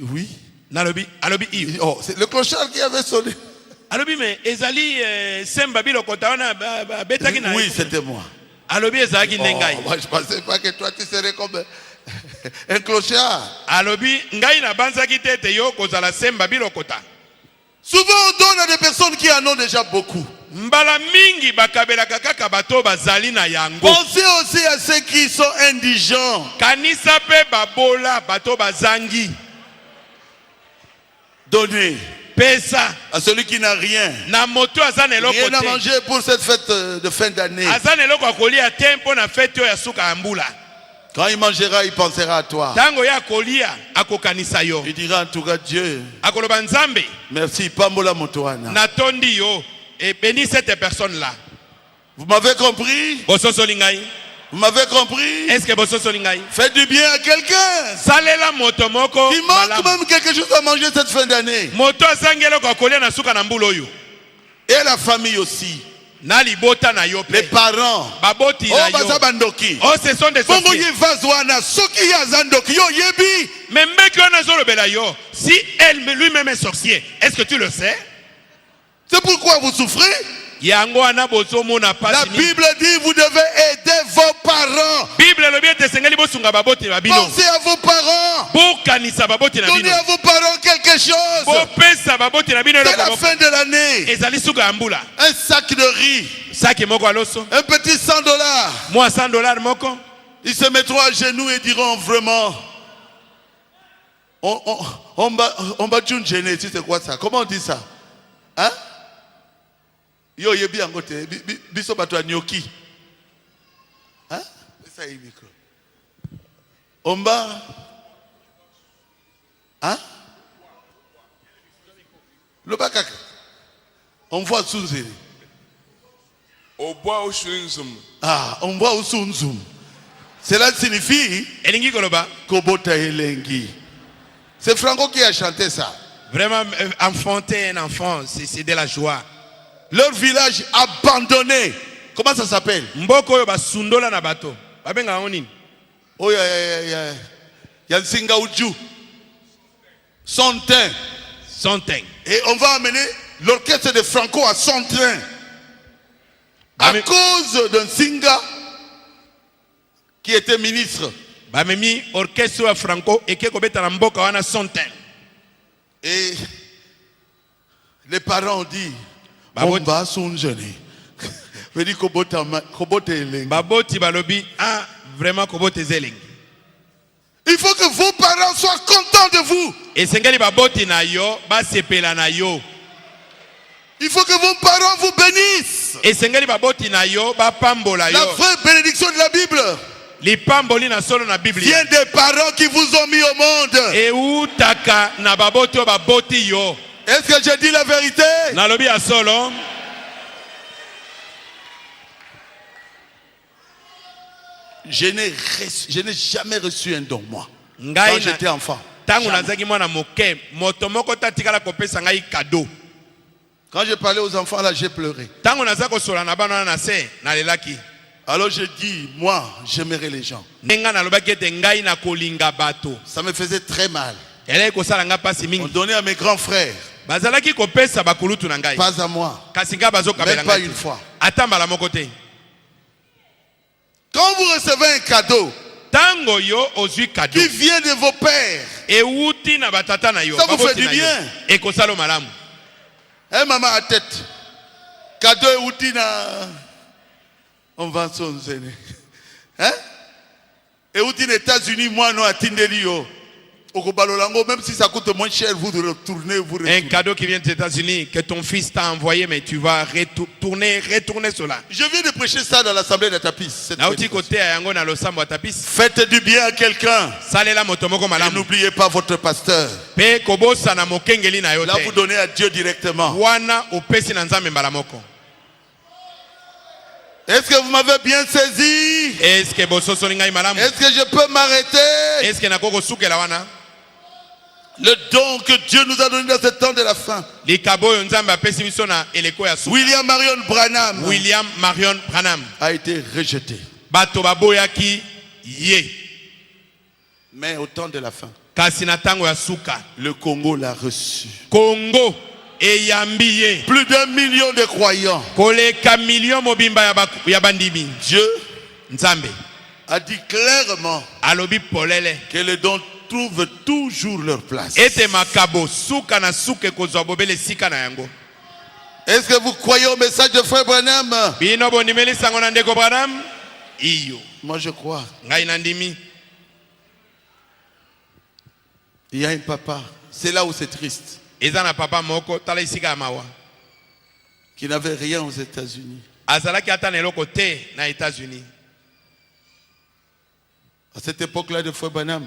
Oui. Oh, c'est le clochard qui avait sonné. Oui, c'était moi. Oh, moi, je ne pensais pas que toi tu serais comme un clochard. Souvent on donne à des personnes qui en ont déjà beaucoup. Pensez aussi à ceux qui sont indigents. Donnez à celui qui n'a rien. Rien à manger pour cette fête de fin d'année. Quand il mangera, il pensera à toi. Il dira en tout cas Dieu. Merci, Pambola Motoana. Et bénis cette personne-là. Vous m'avez compris? Vous m'avez compris? Est-ce que faites du bien à quelqu'un. Il manque même quelque chose à manger cette fin d'année. Et la famille aussi. Les parents. Oh, ce sont des si elle lui-même est sorcier, est-ce que tu le sais? C'est pourquoi vous souffrez. La Bible dit vous devez aider vos parents. Pensez à vos parents. Donnez à vos parents quelque chose. C'est la fin de l'année. Un sac de riz. Un petit $100. Ils se mettront à genoux et diront vraiment, on va gêner. C'est quoi ça? Comment on dit ça? Hein? Yo yebi angote biso bato anyoki. Hein? Ça y est micro. Omba. Hein? Le bakaka. On voit Sunzeri. On boit au Sunzum. Ah, on voit au Sunzum. Cela signifie Elingi Koloba Kobota Elengi. C'est Franco qui a chanté ça. Vraiment, enfanter un enfant, c'est de la joie. Leur village abandonné. Comment ça s'appelle? Mboko yo basundola na bato. Babenga onini? Oh, il y a le Singaoudjou. Sontin. Sontin. Et on va amener l'orchestre de Franco à Sontin. À cause d'un Singa qui était ministre. Bamemi orchestre à Franco et qui kobeta na mboka wana Sontin. Et les parents ont dit Bomba son jeune. Je dis Kobote Eleng. Baboti balobi ah vraiment Kobote Zeleng. Il faut que vos parents soient contents de vous. Et sengeli baboti na yo, ba sepela na yo. Il faut que vos parents vous bénissent. Et sengeli baboti na yo, ba pambola yo. La vraie bénédiction de la Bible Li pamboli na solo na Bible. vient des parents qui vous ont mis au monde. Et utaka na baboti o baboti yo. Est-ce que j'ai dit la vérité? Na lobi a solo. Je n'ai jamais reçu un don, moi, quand Ngai j'étais enfant. tangu nazaki mwana moke, moto moko tatikala kopesa ngai cadeau. Quand je parlais aux enfants, là, j'ai pleuré. Tangu nazaki kosola na bana na se na lelaki. Alors je dis, moi, j'aimerais les gens. Nenga na lobaki ete ngai na kolinga bato. Ça me faisait très mal. Elai kosala nga pasi On mingi. donnait à mes grands frères, Bazalaki kopesa bakulutu na ngai. pas à moi. Kasi nga bazokabela Même pas ngai. une fois. Ata mbala moko te. Quand vous recevez un cadeau Tango yo ozwi cadeau. qui vient de vos pères, Euti na batata na yo. Ça vous baboti fait du na yo. bien. Ekosalo malamu. un maman à tête, cadeau et outina, on va son zéné. Hein? Et outina États-Unis, moi, non, à Tindelio. Même si ça coûte moins cher, vous retournez, vous Un retournez. cadeau qui vient des États-Unis que ton fils t'a envoyé, mais tu vas retourner cela. Je viens de prêcher ça dans l'assemblée de Tapis. cette Nauti prédication. côté à yango na losambo tapis. Faites du bien à quelqu'un. Salela motomoko Et malamu. n'oubliez pas votre pasteur. Pe kobosa na mokengeli na Là, vous yote. donnez à Dieu directement. Wana opesi na nzambe mbala moko. Est-ce que vous m'avez bien saisi? Est-ce que bososo ngai malamu? Est-ce que je peux m'arrêter? Est-ce que nakoko sukela wana? Le don que Dieu nous a donné dans ce temps de la fin. Likabo yo nzambe apesi biso na eleko ya suka. William Marion Branham William Marion Branham. a été rejeté. Bato baboyaki ye. Mais au temps de la fin, Kasi na tango ya suka. le Congo l'a reçu. Congo eyambi ye. Plus d'1 million de croyants. Koleka million mobimba ya bandimi. Dieu Nzambe a dit clairement alobi polele que les dons trouvent toujours leur place. ete makabo suka na suke kozwa bobele sika na yango. Est-ce que vous croyez au message de Frère Branham? Bino bondimeli sango na ndeko Branham? Iyo. Moi je crois. Ngai na ndimi. Il y a un papa, c'est là où c'est triste, Eza na papa moko tala isika ya mawa. qui n'avait rien aux États-Unis. Azalaki ata na eloko te na États-Unis. À cette époque-là de Frère Branham,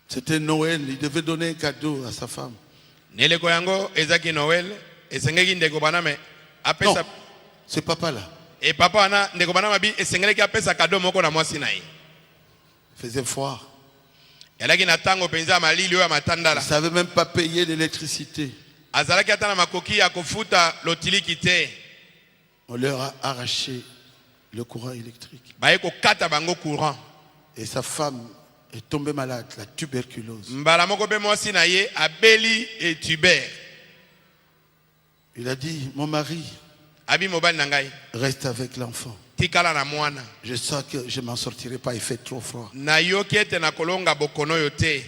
c'était Noël, il devait donner un cadeau à sa femme. Neleko yango ezaki Noël, esengeki ndeko Branham Non, apesa ce papa-là et papa wana ndeko Branham abi esengeleki apesa cadeau moko na mwasi na ye. faisait froid. Elaki na tango penza malili oyo ya Il matandala. ne savait même pas payer l'électricité. Azalaki ata na makoki ya kofuta lotiliki te. On leur a arraché le courant électrique. Baye kokata bango courant. Et sa femme est tombée malade, la tuberculose. Mbala moko pe mwasi na ye abeli et tuber. Il a dit, mon mari, Abi mobali na ngai reste avec l'enfant. tikala na mwana. Je sens que je ne m'en sortirai pas, il fait trop froid. Na yoki ete na kolonga bokono yo te.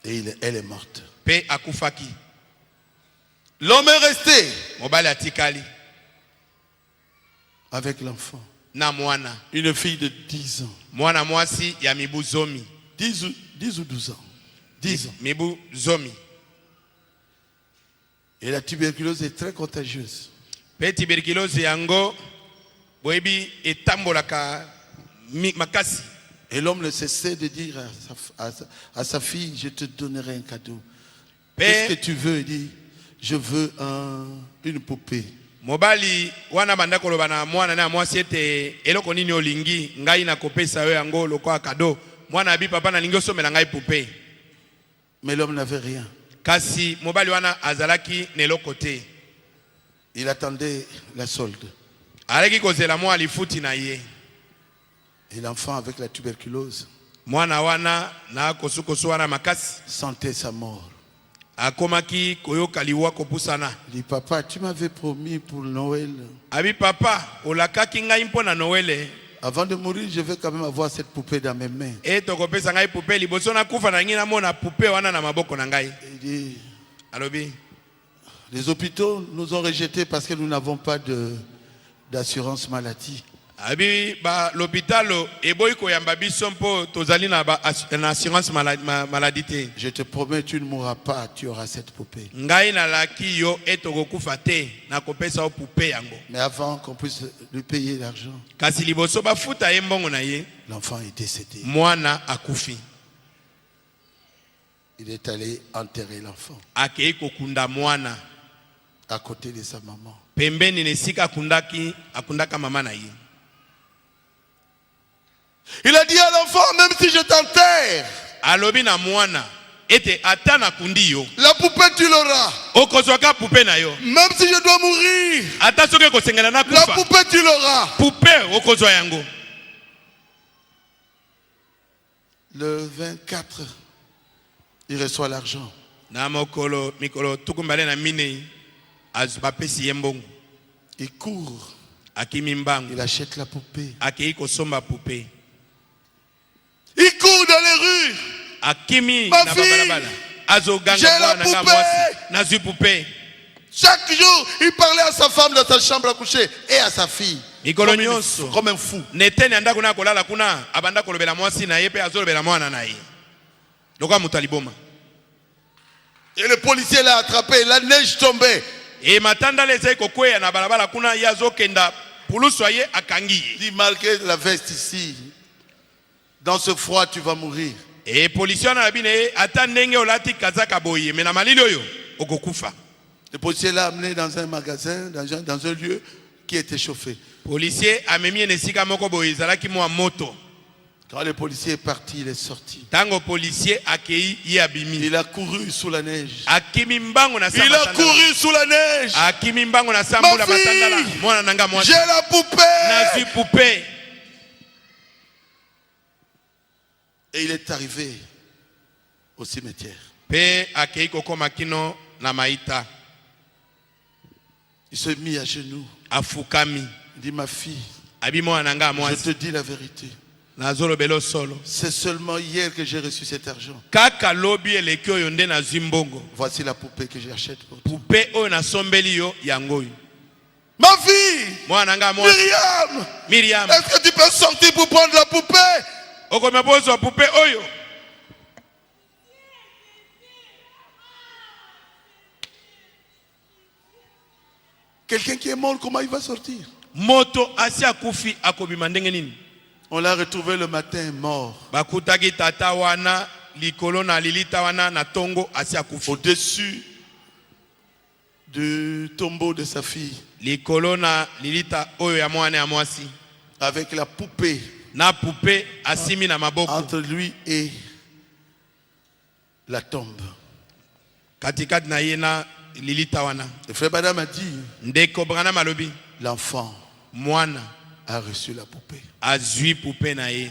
Et elle est morte. Pe akufaki. L'homme est resté Mobali atikali avec l'enfant. na mwana. Une fille de 10 ans. Mwana mwasi ya mibu zomi. 10 ou 12 ans. 10 ans. Mibu zomi. Et la tuberculose est très contagieuse. Pe tuberculose yango boyebi etambolaka makasi. Et l'homme ne cessait de dire à sa fille, je te donnerai un cadeau. Qu'est-ce que tu veux? Il dit, je veux une poupée. Mobali wana banda koloba na mwana na mwasi ete eloko nini olingi ngai na kopesa yo yango lokola cadeau. Mwana abi papa na lingi osomela ngai poupée. Mais l'homme n'avait rien. kasi mobali wana azalaki neloko te. Il attendait la solde. Aleki kozela mwa lifuti na ye. Et l'enfant avec la tuberculose Mwana wana na kosukosu wana makasi sentait sa mort. akomaki koyoka liwa kopusana. Il dit, papa, tu m'avais promis pour Noël. Abi papa olakaki ngai mpo na Noele. Avant de mourir, je vais quand même avoir cette poupée dans mes mains. E tokopesa ngai poupée liboso na kufa na ngi na mona poupée wana na maboko na ngai. Il dit, Alobi les hôpitaux nous ont rejetés parce que nous n'avons pas d'assurance maladie. abi ba l'hôpitalo eboyi koyamba biso mpo tozali na assurance maladie te. Je te promets, tu ne mourras pas, tu auras cette poupée. Ngai na laki yo etokokufa te na kopesa o poupée yango. Mais avant qu'on puisse lui payer l'argent, Kasi liboso bafuta ye mbongo na ye, l'enfant est décédé. mwana akufi. Il est allé enterrer l'enfant Akei kokunda mwana à côté de sa maman. pembeni nesika akundaka mama na ye. Il a dit à l'enfant, même si je t'enterre, Alobi na mwana ete ata na kundi yo la poupée tu l'auras. okozwaka poupée na yo. Même si je dois mourir, Ata soki kosengela na la kufa poupée tu l'auras. poupée okozwa yango. Le 24, il reçoit l'argent. Na mikolo tukumbale na minei bapesi ye mbongo. Il court, Akimi mbango il achète la poupée. akei kosomba poupée. Il court dans les rues. Akimi Ma na fille, babalabala azoganga j'ai la mwana nga poupée. mwasi nazwi poupée. Chaque jour, il parlait à sa femme dans sa chambre à coucher et à sa fille. Mikolo nyonso Comme un fou. neteni andako na kolala kuna abanda kolobela mwasi na ye pe azolobela mwana na ye lokwa moto aliboma. Et le policier l'a attrapé, la neige tombait. E matanda lezai kokweya na balabala kuna ye azokenda pulusu ye akangi ye. Il dit, malgré la veste ici, dans ce froid, tu vas mourir. E polisi wana labi na ye ata ndenge olati kazaka boye me na malili oyo okokufa. Le policier l'a amené dans un magasin, dans un lieu qui était chauffé. Policier amemi ye na esika moko boye ezalaki mwa moto. Quand le policier est parti, il est sorti. Tango policier akei ye abimi. Il a couru sous la neige. Akimi mbango na Il a couru sous la neige. Akimi mbango na sambu la matandala. Mwana nanga mwasi. J'ai la poupée. Nazwi poupée. Et il est arrivé au cimetière. Pe akei kokoma kino na maita. Il s'est mis à genoux. Afukami. Il dit, ma fille, Abi mwana nanga je mwasi. te dis la vérité. Nazolo belo solo. C'est seulement hier que j'ai reçu cet argent. Kaka lobi eleki oyo nde nazwi mbongo. Voici la poupée que j'achète pour toi. Poupée oyo nasombeli yo yango oyo. Ma fille, Mwana nanga mwasi. Myriam, Myriam. est-ce que tu peux sortir pour prendre la poupée? Okoma bozwa poupée oyo. Quelqu'un qui est mort, comment il va sortir? Moto asi akufi akobima ndenge nini? On l'a retrouvé le matin mort. Bakutaki tata wana likolo na lilita wana na tongo asi akufi. Au-dessus du tombeau de sa fille. Likolo na lilita oyo ya mwana ya mwasi. Avec la poupée Na poupée asimi na maboko. entre lui et la tombe. Katikati na ye na lilita wana. Le frère Badam a dit, Ndeko Branham alobi l'enfant mwana a reçu la poupée. azwi poupée na ye.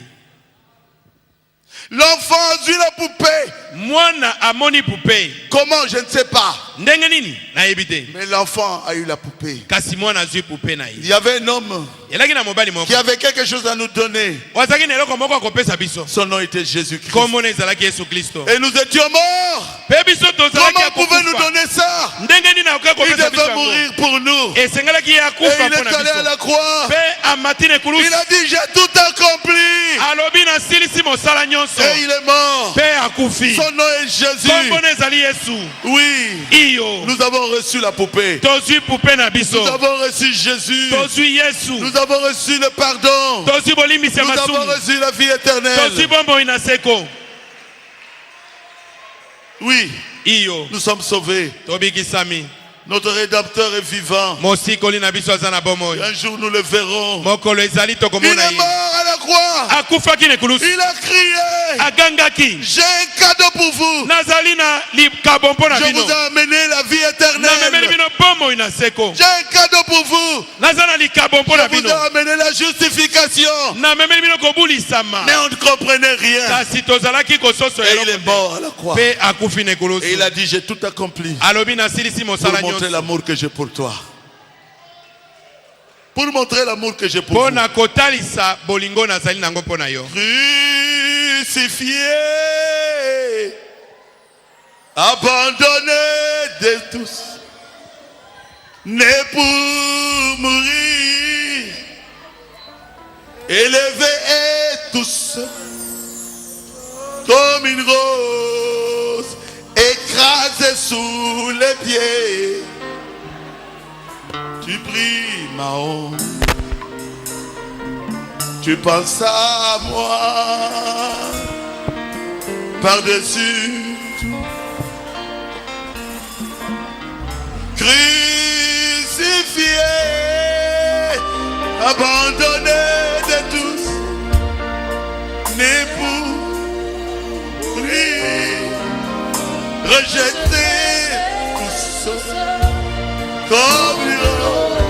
L'enfant a vu la poupée. Mwana amoni poupée. Comment? Je ne sais pas. Ndenge nini? Nayebi te. Mais l'enfant a eu la poupée. Kasi mwana azwi poupée na Il ye. y avait un homme Elaki na mobali moko. qui avait quelque chose à nous donner. Wazaki na eloko moko akopesa biso. Son nom était Jésus-Christ. Kombo na ezalaki Yesu Kristo. Et nous étions morts. Pe biso tozalaki Comment pouvait nous akufa. donner ça? Ndenge nini akoki Il kopesa biso devait yango? mourir pour nous. Et Esengelaki ye il akufa mpo na est allé à biso. la croix. Pe amati na ekulusu. Il a dit, j'ai tout accompli. Alobi nasilisi mosala nyonso. Et il est mort. Pe akufi. Son nom est Jésus. Kombo na ezali Yesu. Oui. Iyo. Nous avons reçu la poupée. Tozwi poupée na biso. Nous avons reçu Jésus. Tozwi Yesu. Nous avons reçu le pardon. Tozwi bolimbisi ya Nous avons masumu. reçu la vie Tozwi éternelle. bombo na seko. Oui, Iyo. nous sommes sauvés. Tobikisami. Notre Rédempteur est vivant. Mosikoli na biso aza na bomoi. Un jour nous le verrons. Mokolo ezali Il tokomona est ye. mort à la croix. akufaki na ekulusu Il a crié. agangaki J'ai un cadeau pour vous. nazali na likabo mpo na Je bino vous ai amené la vie namemeli éternelle. bino bomoi na seko J'ai un cadeau pour vous. naza na likabo mpo na Je vous bino ai amené la justification. namemeli bino kobulisama Mais on ne comprenait rien. kasi tozalaki kososo Et il est mort à la croix. mpe akufi na Et ekulusu il a dit, j'ai tout accompli alobi nasilisi pour mosala montrer nyonso l'amour que j'ai pour toi. Pour montrer l'amour que j'ai pour mpo vous. na kotalisa bolingo nazali nango mpo na yo Crucifié, abandonné de tous, né pour mourir, élevé et tous, comme une rose, écrasé sous les pieds. Tu pries ma honte, tu penses à moi, par-dessus tout. Crucifié, abandonné de tous, né pour mourir, rejeté tous, comme une rose,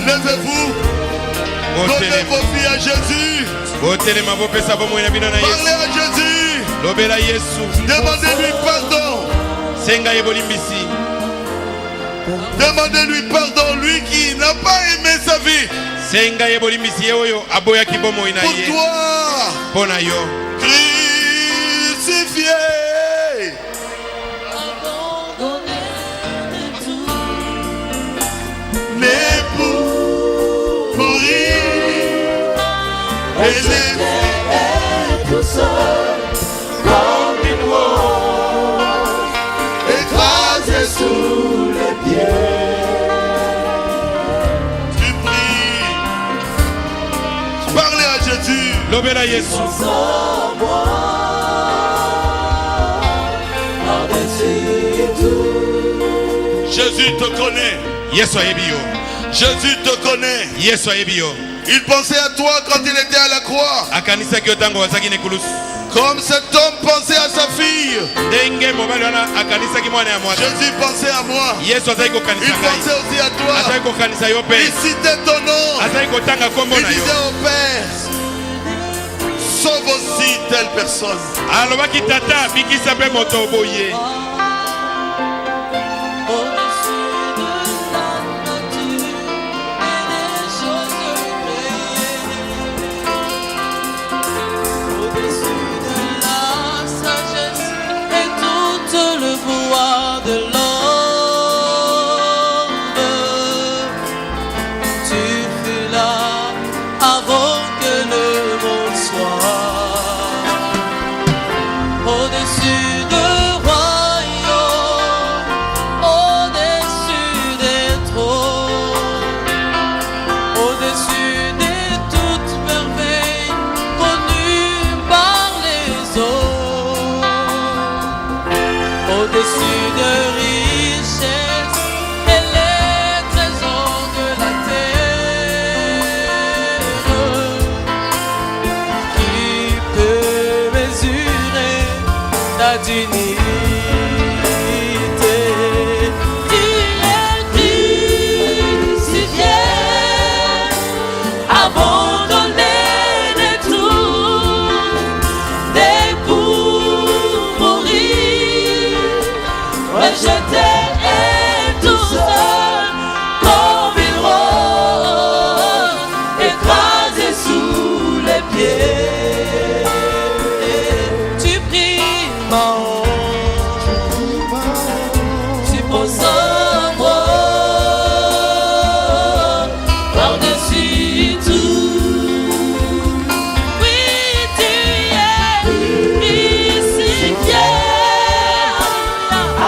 levez-vous, donnez vos vies à Jésus, botelema bopesa bomoi na bino na parlez yesu à Jésus, lobela yesu demandez-lui pardon, senga ye bolimbisi demandez-lui pardon, lui qui n'a pas aimé sa vie, senga ye bolimbisi ye oyo aboyaki bomoi na pour ye toi, mpo na yo crucifié, né pour mourir, élevé tout seul, comme une rose, écrasé sous les pieds. Tu pries, parlez à Jésus. lobela yesu Jésus te connaît. yesu ayebi yo Jésus te connaît. yesu ayebi yo Il pensait à toi quand il était à la croix. akanisaki yo ntango azalaki na ekulusu Comme cet homme pensait à sa fille. ndenge mobali wana akanisaki mwana ya mwasi Jésus pensait à moi. yesu azalaki Il kokanisa pensait ngai aussi à toi. azalaki kokanisa yo mpe Il citait ton nom. azalaki kotanga nkombo Il na yo disait au Père, sauve aussi telle personne. alobaki tata bikisa mpe moto boye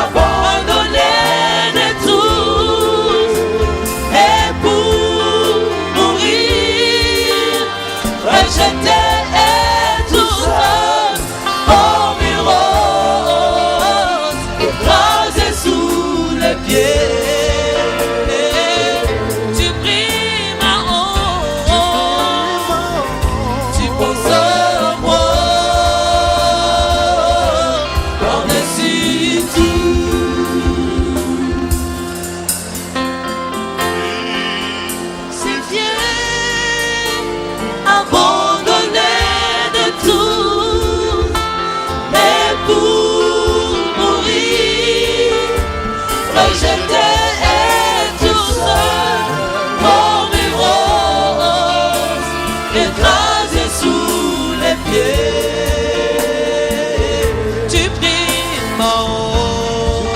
Abandonné j'étais tout seul, comme une rose, écrasée sous les pieds. Tu pries ma honte,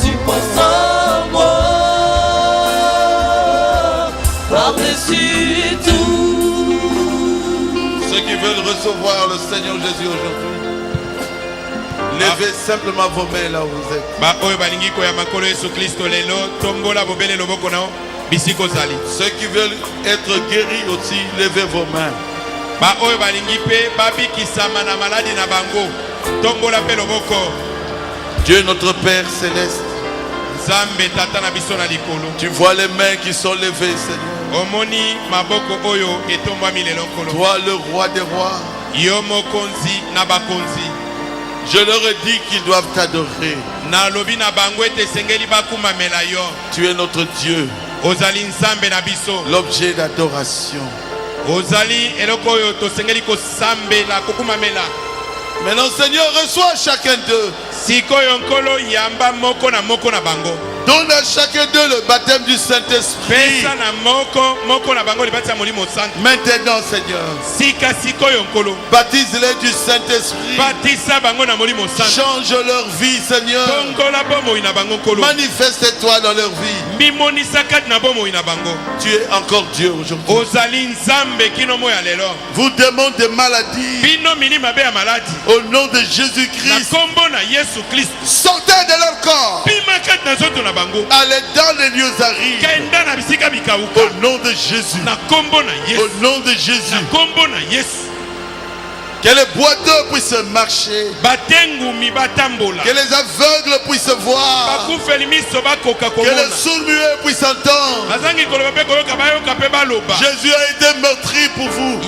tu penses en moi, par-dessus tout. Ceux qui veulent recevoir le Seigneur Jésus aujourd'hui, levez simplement vos mains là où vous êtes. Ceux qui veulent être guéris aussi, levez vos mains. Dieu notre Père céleste, tu vois les mains qui sont levées, Seigneur. Toi le roi des rois, je leur ai dit qu'ils doivent t'adorer. Tu es notre Dieu, l'objet d'adoration. Maintenant, Seigneur, reçois chacun d'eux. Donne à chacun d'eux le baptême du Saint-Esprit. Maintenant, Seigneur, baptise-les du Saint-Esprit. Change leur vie, Seigneur. Manifeste-toi dans leur vie. Tu es encore Dieu aujourd'hui. Vous démons des maladies, au nom de Jésus-Christ, sortez de leur corps. Allez dans les lieux arides. Au nom de Jésus. Au nom de Jésus. Que les boiteux puissent marcher. Que les aveugles puissent voir. Que les sourds-muets puissent entendre. Jésus a été meurtri pour vous.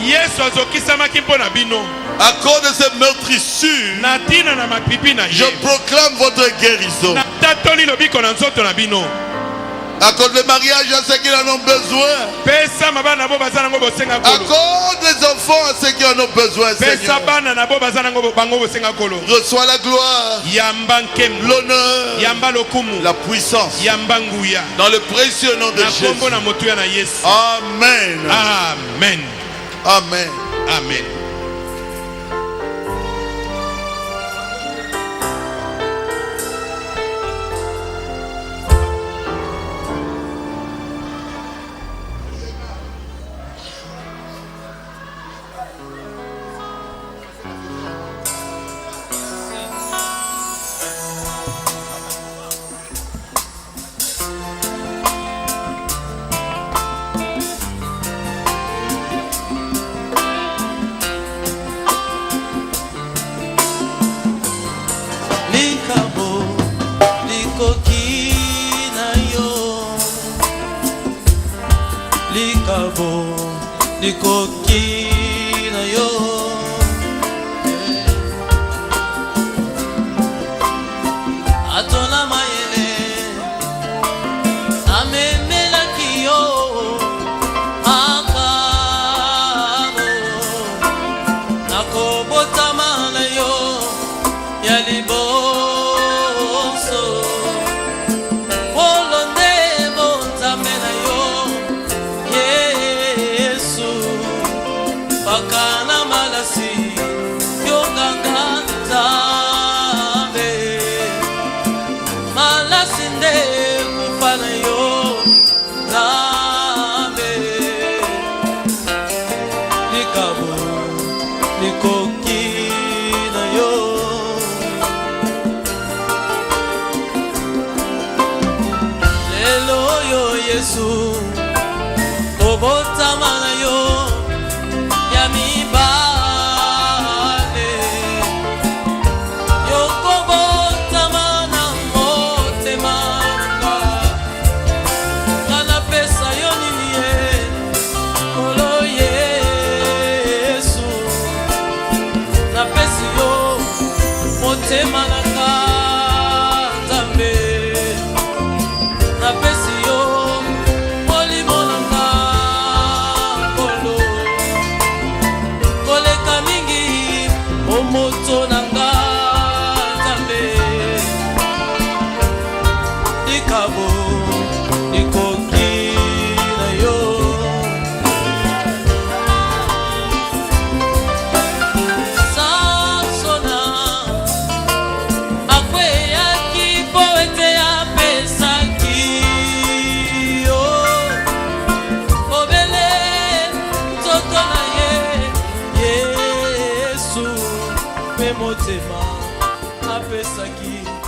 À cause de ces meurtrissures, je proclame votre guérison. Accorde le mariage à ceux qui en ont besoin. Accorde les enfants à ceux qui en ont besoin, Seigneur. Reçois la gloire, l'honneur, la puissance, dans le précieux nom de Jésus. Amen. Amen. Amen. Amen. Likoki na yo atona mayele amemela kiyo akabo nakobotama na yo ya liboso olonde botame na yo Bakana malasi yonganga nzambe malasi nde kufana yo nzambe likabo likoki na yo lelo yo Yesu obotama na yo Napesi yo molimo nanga kolo motema apesaki